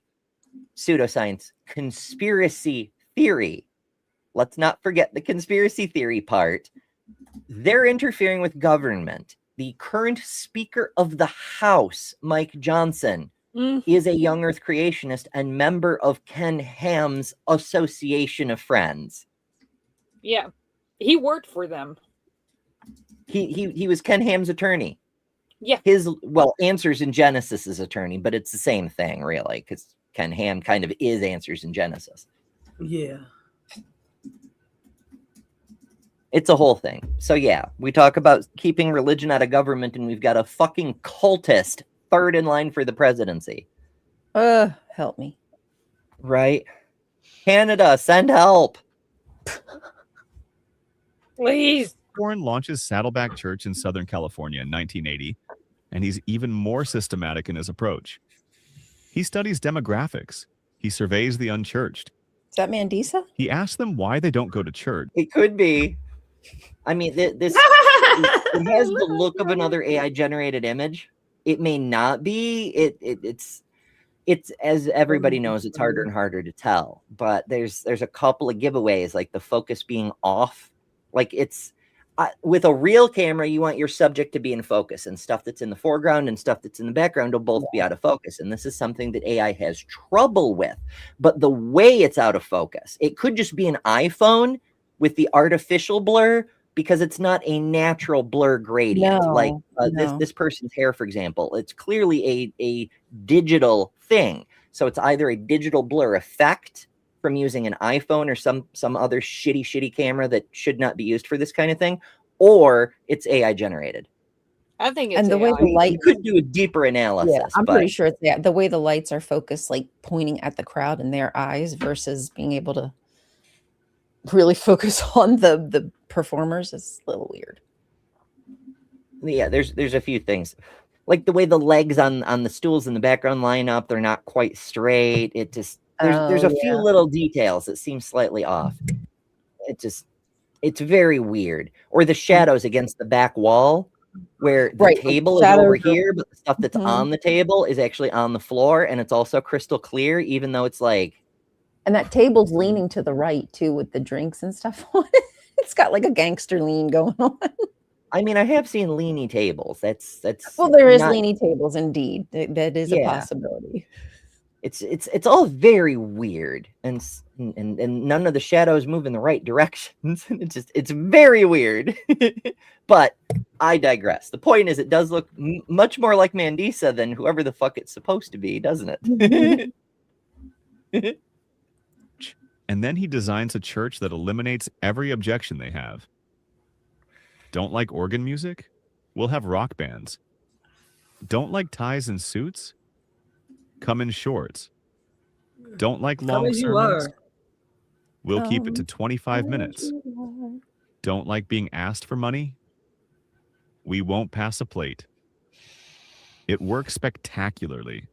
pseudoscience conspiracy theory. Let's not forget the conspiracy theory part. They're interfering with government. The current Speaker of the House, Mike Johnson, is a young Earth creationist and member of Ken Ham's Association of Friends. Yeah, he worked for them. He was Ken Ham's attorney. Yeah. Answers in Genesis' attorney, but it's the same thing, really, because Ken Ham kind of is Answers in Genesis. Yeah. It's a whole thing. So, yeah, we talk about keeping religion out of government, and we've got a fucking cultist third in line for the presidency. Help me. Right? Canada, send help. Please. Warren launches Saddleback Church in Southern California in 1980, and he's even more systematic in his approach. He studies demographics. He surveys the unchurched. Is that Mandisa? He asks them why they don't go to church. It could be. I mean, it has the look of another AI-generated image. It may not be. It's as everybody knows, it's harder and harder to tell. But there's a couple of giveaways, like the focus being off. Like with a real camera, you want your subject to be in focus, and stuff that's in the foreground and stuff that's in the background will both be out of focus. And this is something that AI has trouble with. But the way it's out of focus, it could just be an iPhone with the artificial blur, because it's not a natural blur gradient. This person's hair, for example, it's clearly a digital thing. So it's either a digital blur effect from using an iPhone or some other shitty camera that should not be used for this kind of thing, or it's AI generated. I think it's and the AI. way the light, you could do a deeper analysis. Yeah, I'm pretty sure it's the way the lights are focused, like pointing at the crowd in their eyes versus being able to really focus on the performers is a little weird. Yeah, there's a few things. Like the way the legs on the stools in the background line up, they're not quite straight. It just there's a few little details that seem slightly off. It's very weird. Or the shadows against the back wall, where the table is over here, but the stuff that's on the table is actually on the floor, and it's also crystal clear, even though it's like. And that table's leaning to the right too, with the drinks and stuff on it. It's got like a gangster lean going on. I mean, I have seen leany tables. That's well, there is leany tables indeed. That is a possibility. It's all very weird, and none of the shadows move in the right directions. It's very weird. But I digress. The point is, it does look much more like Mandisa than whoever the fuck it's supposed to be, doesn't it? And then he designs a church that eliminates every objection they have. Don't like organ music? We'll have rock bands. Don't like ties and suits? Come in shorts. Don't like long sermons? We'll keep it to 25 minutes. Don't like being asked for money? We won't pass a plate. It works spectacularly.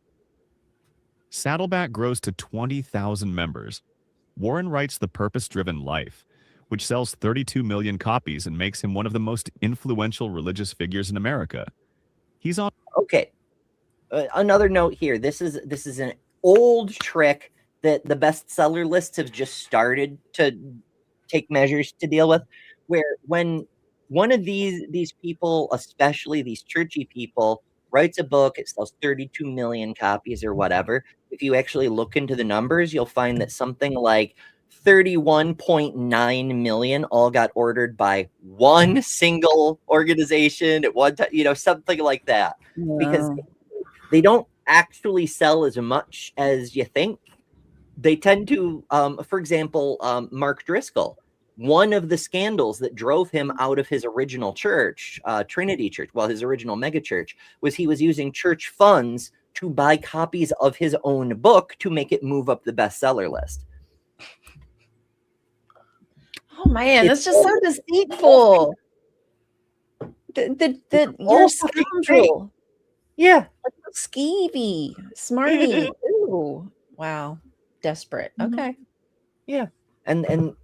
Saddleback grows to 20,000 members. Warren writes The Purpose-Driven Life, which sells 32 million copies and makes him one of the most influential religious figures in America. He's on. Okay. Another note here. This is an old trick that the bestseller lists have just started to take measures to deal with, where when one of these people, especially these churchy people, writes a book, it sells 32 million copies or whatever. If you actually look into the numbers, you'll find that something like 31.9 million all got ordered by one single organization at one time, something like that. Because they don't actually sell as much as you think. They tend to, for example, Mark Driscoll, one of the scandals that drove him out of his original church, Trinity Church, his original megachurch, was he was using church funds to buy copies of his own book to make it move up the bestseller list. Oh man, that's just so deceitful. You're a scoundrel. Yeah. Skeevy, smarty. Ooh, wow. Desperate. Okay. Yeah. And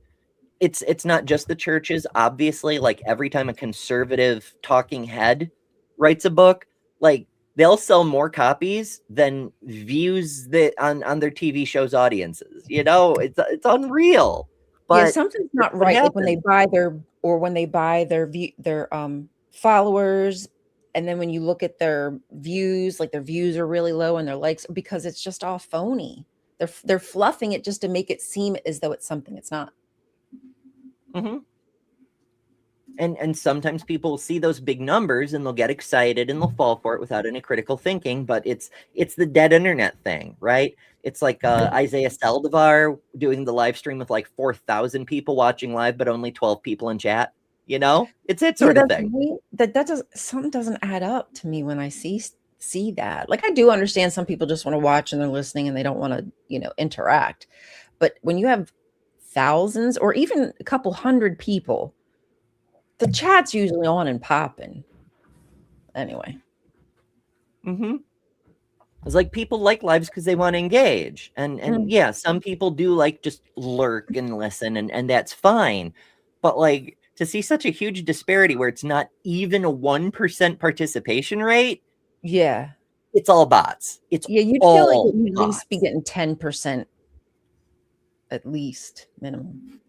it's not just the churches. Obviously, like every time a conservative talking head writes a book, like they'll sell more copies than views that on their TV shows audiences. It's unreal. But yeah, something's not right. Like when they buy their followers, and then when you look at their views, like their views are really low and their likes, because it's just all phony. They're fluffing it just to make it seem as though it's something it's not. Mm-hmm. And sometimes people will see those big numbers and they'll get excited and they'll fall for it without any critical thinking. But it's the dead internet thing, right? It's like Isaiah Saldivar doing the live stream with like 4,000 people watching live, but only 12 people in chat. It's that sort of thing. Something doesn't add up to me when I see that. Like I do understand some people just want to watch and they're listening and they don't want to, interact. But when you have thousands or even a couple hundred people, the chat's usually on and popping. Anyway. Mm-hmm. It's like people like lives because they want to engage. And yeah, some people do like just lurk and listen and that's fine. But like to see such a huge disparity where it's not even a 1% participation rate. Yeah. It's all bots. You'd feel like you'd at least be getting 10% at least minimum.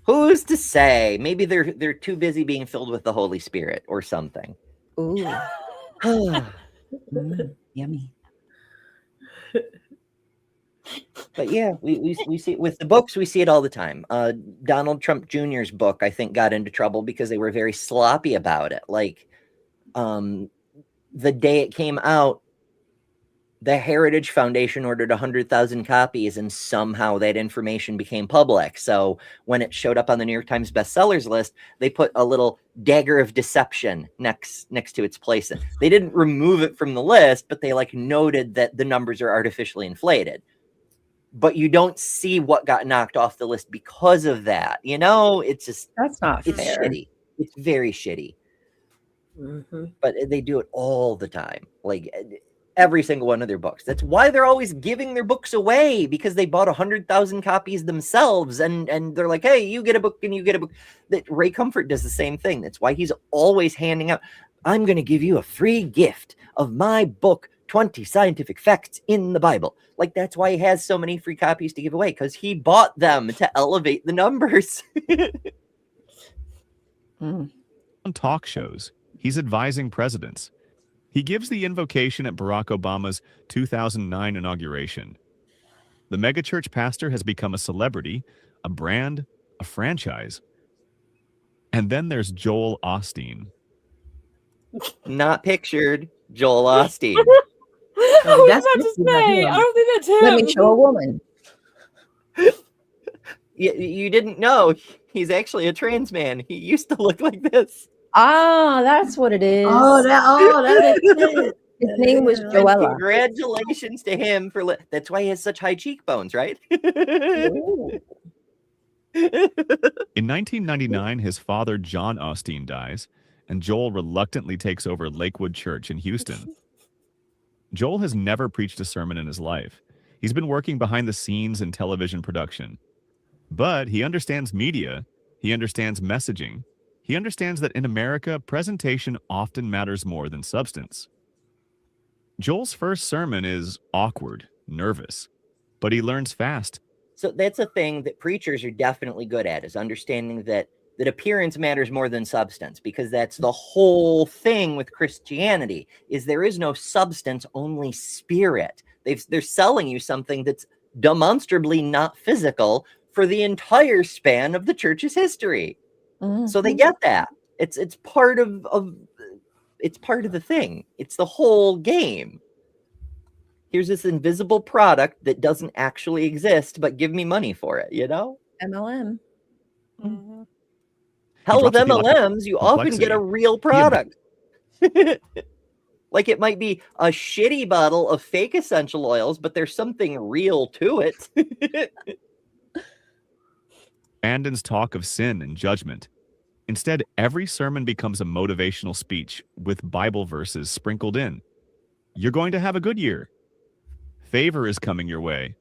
Who's to say? Maybe they're too busy being filled with the Holy Spirit or something. Ooh. Yummy. But yeah, we see it with the books. We see it all the time. Donald Trump Jr.'s book, I think, got into trouble because they were very sloppy about it. Like, the day it came out, the Heritage Foundation ordered 100,000 copies, and somehow that information became public. So when it showed up on the New York Times bestsellers list, they put a little dagger of deception next to its place. They didn't remove it from the list, but they noted that the numbers are artificially inflated. But you don't see what got knocked off the list because of that. It's just that's not fair. Shitty. It's very shitty. Mm-hmm. But they do it all the time. Like every single one of their books. That's why they're always giving their books away, because they bought 100,000 copies themselves, and they're like, hey, you get a book and you get a book. That Ray Comfort does the same thing. That's why he's always handing out, I'm going to give you a free gift of my book, 20 Scientific Facts in the Bible. Like, that's why he has so many free copies to give away, because he bought them to elevate the numbers. On talk shows, he's advising presidents. He gives the invocation at Barack Obama's 2009 inauguration. The megachurch pastor has become a celebrity, a brand, a franchise. And then there's Joel Osteen. Not pictured, Joel Osteen. I was about to say, I don't think that's him. Let me show a woman. You didn't know he's actually a trans man. He used to look like this. Ah, that's what it is. Oh, that is it. His name was Yeah. Joella. Congratulations to him for that's why he has such high cheekbones, right? Ooh. In 1999, his father, John Osteen, dies, and Joel reluctantly takes over Lakewood Church in Houston. Joel has never preached a sermon in his life. He's been working behind the scenes in television production. But he understands media. He understands messaging. He understands that in America, presentation often matters more than substance. Joel's first sermon is awkward, nervous, but he learns fast. So that's a thing that preachers are definitely good at, is understanding that appearance matters more than substance, because that's the whole thing with Christianity, is there is no substance, only spirit. They're selling you something that's demonstrably not physical for the entire span of the church's history. So they get that. It's part of it's part of the thing. It's the whole game. Here's this invisible product that doesn't actually exist, but give me money for it, you know? MLM. Mm-hmm. Hell, with drops the MLMs, you often get a real product. Like it might be a shitty bottle of fake essential oils, but there's something real to it. Abandons talk of sin and judgment. Instead, every sermon becomes a motivational speech with Bible verses sprinkled in. You're going to have a good year. Favor is coming your way.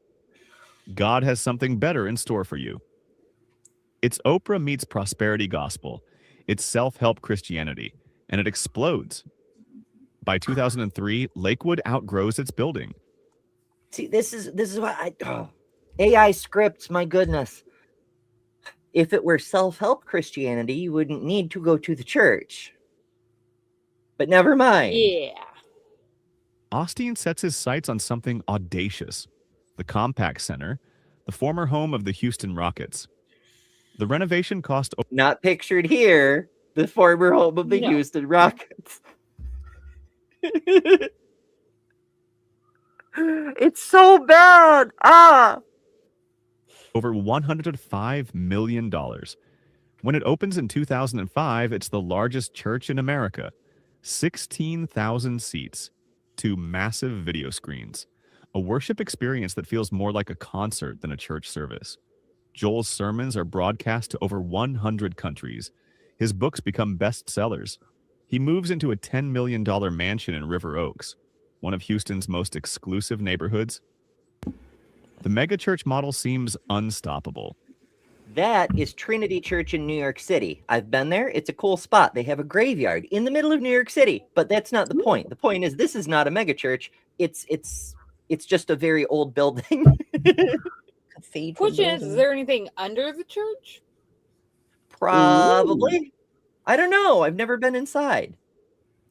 God has something better in store for you. It's Oprah meets prosperity gospel. It's self-help Christianity, and it explodes. By 2003, Lakewood outgrows its building. See, this is what AI scripts, my goodness. If it were self-help Christianity, you wouldn't need to go to the church. But never mind. Yeah. Osteen sets his sights on something audacious. The Compaq Center, the former home of the Houston Rockets. The renovation cost... Not pictured here, the former home of the Houston Rockets. It's so bad. Over $105 million. When it opens in 2005, it's the largest church in America. 16,000 seats, 2 massive video screens, a worship experience that feels more like a concert than a church service. Joel's sermons are broadcast to over 100 countries. His books become bestsellers. He moves into a $10 million mansion in River Oaks, one of Houston's most exclusive neighborhoods. The megachurch model seems unstoppable. That is Trinity Church in New York City. I've been there. It's a cool spot. They have a graveyard in the middle of New York City, but that's not the point. The point is this is not a megachurch. It's just a very old building. Cathedral Question is building. there anything under the church? Probably. Ooh. I don't know. I've never been inside.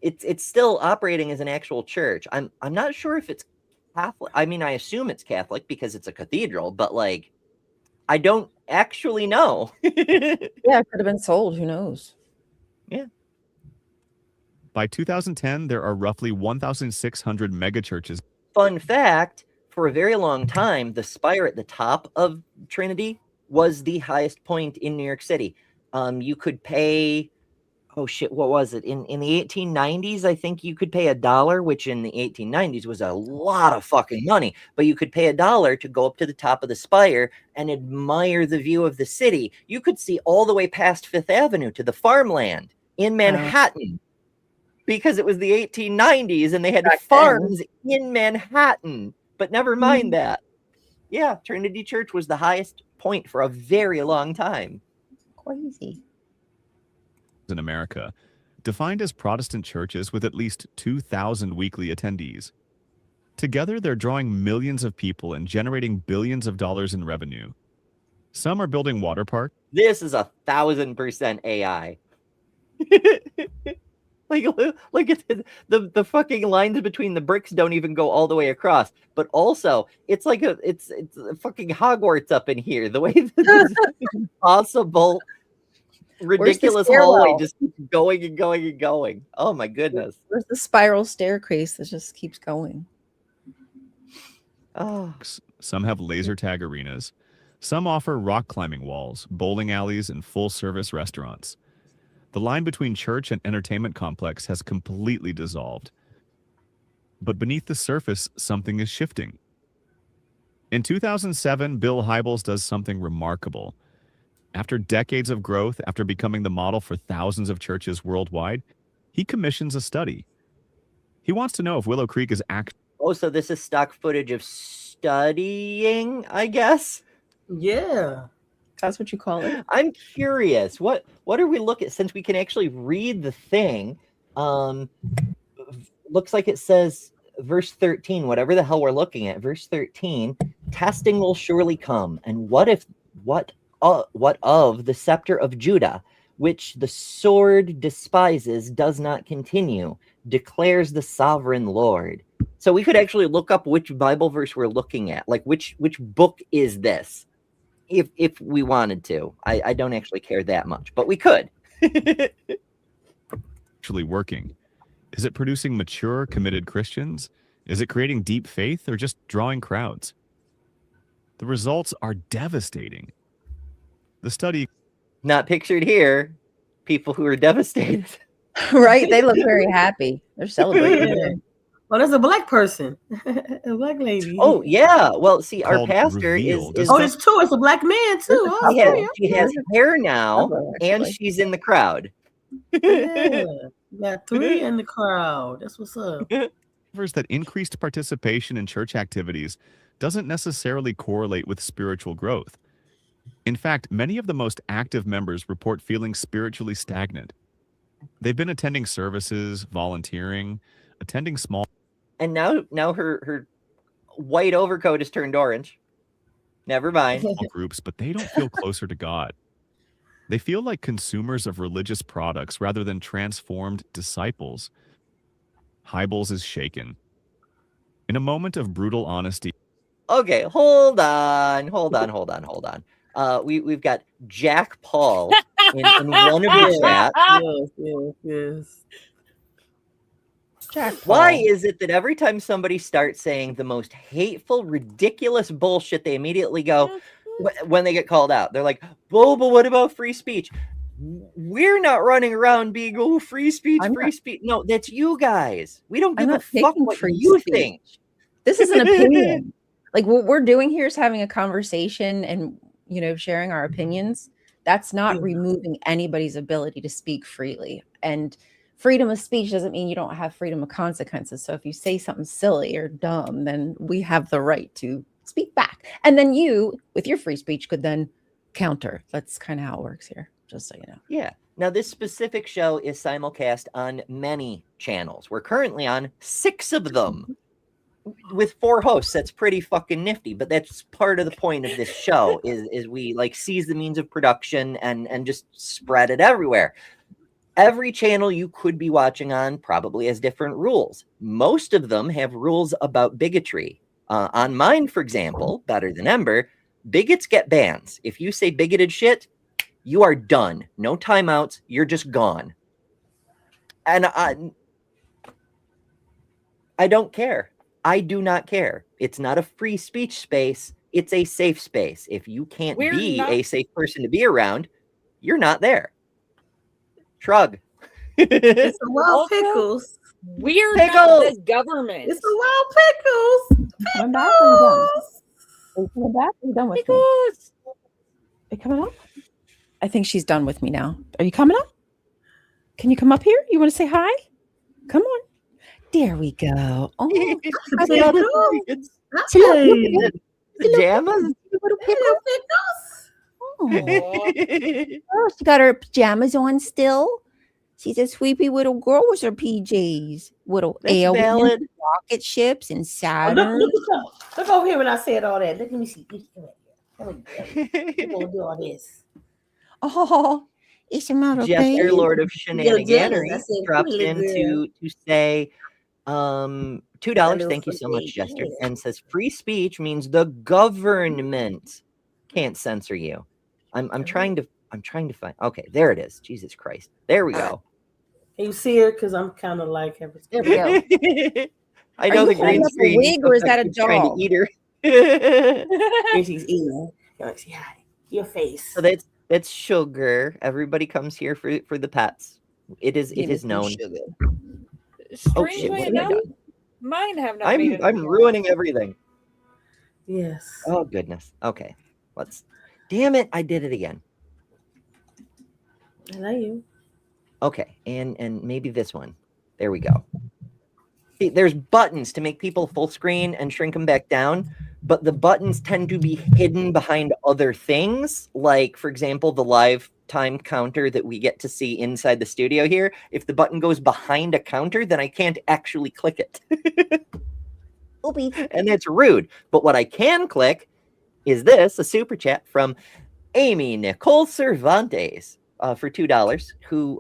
It's still operating as an actual church. I'm not sure if it's Catholic. I mean, I assume it's Catholic because it's a cathedral, but like I don't actually know. Yeah, it could have been sold. Who knows? Yeah. By 2010, there are roughly 1,600 megachurches. Fun fact, for a very long time, the spire at the top of Trinity was the highest point in New York City. You could pay, oh shit, what was it? In the 1890s, I think you could pay $1, which in the 1890s was a lot of fucking money. But you could pay $1 to go up to the top of the spire and admire the view of the city. You could see all the way past Fifth Avenue to the farmland in Manhattan. Because it was the 1890s and they had farms in Manhattan. But never mind that. Yeah, Trinity Church was the highest point for a very long time. Crazy. In America, defined as Protestant churches with at least 2,000 weekly attendees. Together, they're drawing millions of people and generating billions of dollars in revenue. Some are building water parks. This is 1,000% AI. Like the fucking lines between the bricks don't even go all the way across. But also, it's like it's a fucking Hogwarts up in here. The way that this impossible, ridiculous hallway just keeps going and going and going. Oh my goodness! Where's the spiral staircase that just keeps going? Oh. Some have laser tag arenas. Some offer rock climbing walls, bowling alleys, and full-service restaurants. The line between church and entertainment complex has completely dissolved. But beneath the surface, something is shifting. In 2007, Bill Hybels does something remarkable. After decades of growth, after becoming the model for thousands of churches worldwide, he commissions a study. He wants to know if Willow Creek is actually... Oh, so this is stock footage of studying, I guess? Yeah. That's what you call it. I'm curious. What are we looking at? Since we can actually read the thing, looks like it says verse 13, whatever the hell we're looking at, verse 13, testing will surely come. And what of the scepter of Judah, which the sword despises, does not continue, declares the sovereign Lord. So we could actually look up which Bible verse we're looking at. Like which book is this? If we wanted to. I don't actually care that much, but we could. actually working? Is it producing mature, committed Christians? Is it creating deep faith or just drawing crowds? The results are devastating. The study... Not pictured here. People who are devastated. Right? They look very happy. They're celebrating. Well, there's a black person, a black lady. Oh yeah. Well, see, our Called pastor Reveal. is Oh, there's two. It's a black man too. Oh, she has hair now, and Actually. she's in the crowd. yeah. Got three in the crowd. That's what's up. that increased participation in church activities doesn't necessarily correlate with spiritual growth. In fact, many of the most active members report feeling spiritually stagnant. They've been attending services, volunteering, attending small... And now her white overcoat is turned orange. Never mind. groups, but they don't feel closer to God. They feel like consumers of religious products rather than transformed disciples. Hybels is shaken. In a moment of brutal honesty... Okay, hold on. We've got Jack Paul in one of the chats. Yes. Jack Why Paul. is it that every time somebody starts saying the most hateful, ridiculous bullshit, they immediately go, when they get called out, they're like, "Oh, but what about free speech?" We're not running around being, "Oh, free speech, free speech." No, that's you guys. We don't give a fuck what you think. This is an opinion. Like what we're doing here is having a conversation and, sharing our opinions. That's not removing anybody's ability to speak freely. And freedom of speech doesn't mean you don't have freedom of consequences. So if you say something silly or dumb, then we have the right to speak back. And then you, with your free speech, could then counter. That's kind of how it works here, just so you know. Yeah. Now, this specific show is simulcast on many channels. We're currently on 6 of them with 4 hosts. That's pretty fucking nifty, but that's part of the point of this show is we like seize the means of production and just spread it everywhere. Every channel you could be watching on probably has different rules. Most of them have rules about bigotry. On mine, for example, Better Than Ember, bigots get bans. If you say bigoted shit, you are done. No timeouts. You're just gone. And I don't care. I do not care. It's not a free speech space. It's a safe space. If you can't be a safe person to be around, you're not there. Shrug. It's a wild pickles. We're not the government. It's a wild pickles. Come back when you're done. Come back when you're done with me. Are you coming up? I think she's done with me now. Are you coming up? Can you come up here? You want to say hi? Come on. There we go. Oh, pajamas. Oh, she got her pajamas on still. She's a sweepy little girl with her PJs. Little aliens, rocket ships, and Saturn. Look over here when I said all that. Let me see. Come here. We're gonna do all this. Oh, it's another Jester, Lord of Shenaniganery, I said, dropped "Really, in girl." to say $2. Thank you so much, Jester. And says free speech means the government can't censor you. I'm trying to find. Okay, there it is. Jesus Christ. There we go. Can you see her? Because I'm kind of like her. There we go. I know the green screen. Wig or is that a dog? Trying to eat her. And she's eating. Say hi. Your face. So that's Sugar. Everybody comes here for the pets. It is known. Strange Oh shit! What have I done? Mine have not made it. I'm ruining everything. Yes. Oh goodness. Okay. Damn it, I did it again. I know you. Okay, and maybe this one. There we go. See, there's buttons to make people full screen and shrink them back down, but the buttons tend to be hidden behind other things, like, for example, the live time counter that we get to see inside the studio here. If the button goes behind a counter, then I can't actually click it. And it's rude. But what I can click is this, a super chat from Amy Nicole Cervantes. For $2, who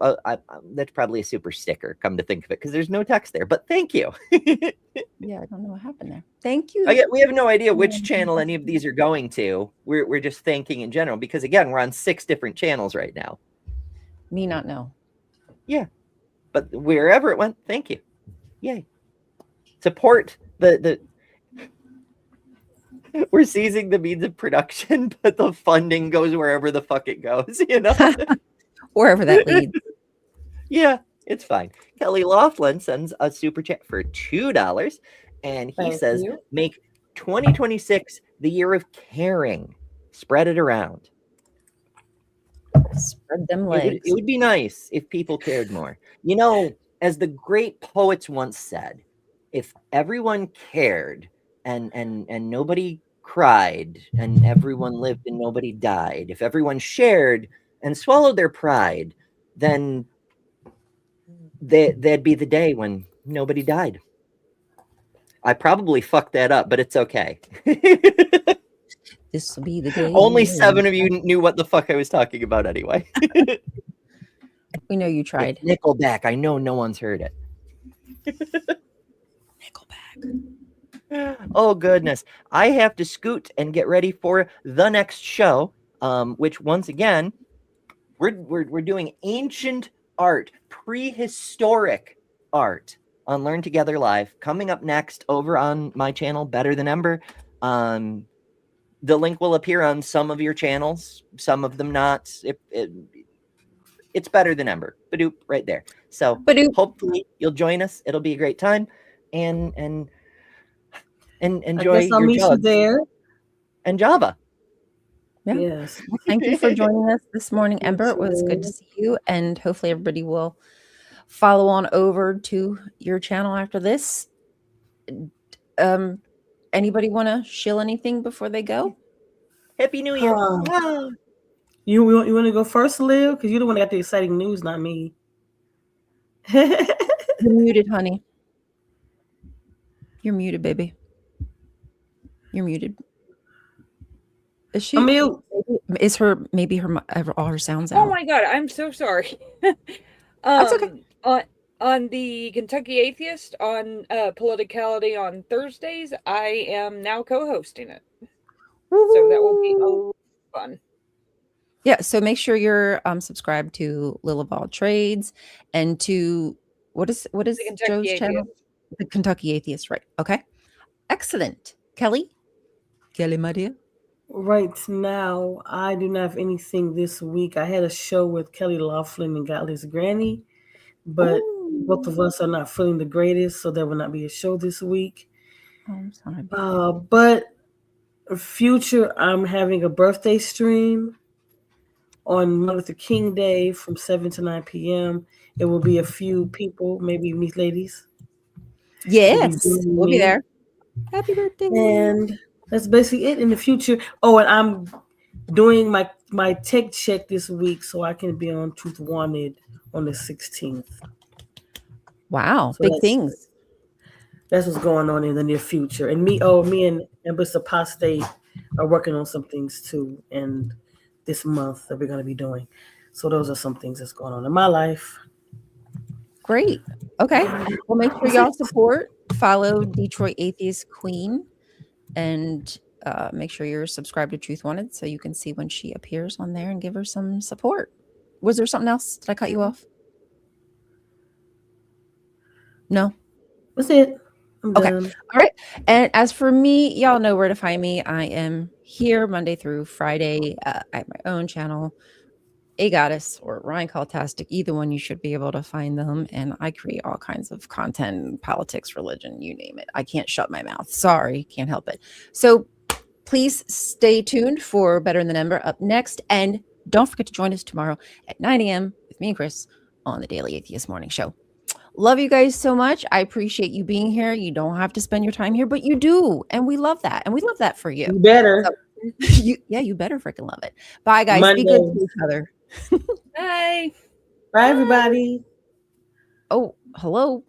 that's probably a super sticker, come to think of it, because there's no text there. But thank you. Yeah, I don't know what happened there. Thank you. We have no idea which channel any of these are going to. We're just thanking in general, because again, we're on 6 different channels right now. Me not know. Yeah, but wherever it went, thank you. Yay! Support the. We're seizing the means of production, but the funding goes wherever the fuck it goes, you know? Wherever that leads. Yeah, it's fine. Kelly Laughlin sends a super chat for $2, and he Thank says, you. make 2026 the year of caring. Spread it around. Spread them legs. It would be nice if people cared more. You know, as the great poets once said, if everyone cared and nobody cried and everyone lived and nobody died, if everyone shared and swallowed their pride, then that'd be the day when nobody died. I probably fucked that up, but it's okay. This will be the day. Only 7 of you knew what the fuck I was talking about anyway. We know you tried. Nickelback. I know no one's heard it. Nickelback. Oh goodness. I have to scoot and get ready for the next show, which once again, we're doing ancient art, prehistoric art on Learn Together Live, coming up next over on my channel, Better Than Ember. The link will appear on some of your channels, some of them not. It's Better Than Ember. Badoop, right there. So Badoop. Hopefully you'll join us. It'll be a great time. And enjoy I guess I'll your meet you Jugs there. and Java. Yeah. Yes. Well, thank you for joining us this morning, Ember. It was good to see you, and hopefully everybody will follow on over to your channel after this. Anybody want to shill anything before they go? Happy New Year. You want to go first, Liv? Because you're the one that got the exciting news, not me. You're muted, honey. You're muted, baby. You're muted. Is she? I'm mute. Is her maybe her all her sounds Oh out? my god, I'm so sorry. That's okay. On the Kentucky Atheist on Politicality on Thursdays, I am now co-hosting it. So that will be a lot of fun. Yeah, so make sure you're subscribed to Liliball Trades and to what is The Joe's Kentucky channel? Atheist. The Kentucky Atheist, right? Okay, excellent. Kelly, my dear. Right now, I do not have anything this week. I had a show with Kelly Laughlin and Godless Granny, but both of us are not feeling the greatest, so there will not be a show this week. Oh, I'm sorry. But future, I'm having a birthday stream on Martin Luther King Day from 7 to 9 p.m. It will be a few people, maybe these ladies. Yes, we'll be there. Happy birthday. And that's basically it in the future. Oh, and I'm doing my tech check this week so I can be on Truth Wanted on the 16th. Wow, So big things. That's what's going on in the near future. And me and Embrace Apostate are working on some things too, and this month that we're going to be doing. So those are some things that's going on in my life. Great. Okay. Well, make sure y'all follow Detroit Atheist Queen, and make sure you're subscribed to Truth Wanted so you can see when she appears on there and give her some support. Was there something else? Did I cut you off? No. That's it. I'm Okay. done. All right. And as for me, y'all know where to find me. I am here Monday through Friday. I have my own channel, A Goddess or Ryan Caltastic, either one, you should be able to find them. And I create all kinds of content, politics, religion, you name it. I can't shut my mouth. Sorry, can't help it. So please stay tuned for Better Than Ember up next. And don't forget to join us tomorrow at 9 a.m. with me and Chris on the Daily Atheist Morning Show. Love you guys so much. I appreciate you being here. You don't have to spend your time here, but you do. And we love that. And we love that for you. You better. So, you better freaking love it. Bye, guys. Monday. Be good to each other. Bye. Bye, everybody. Oh, hello.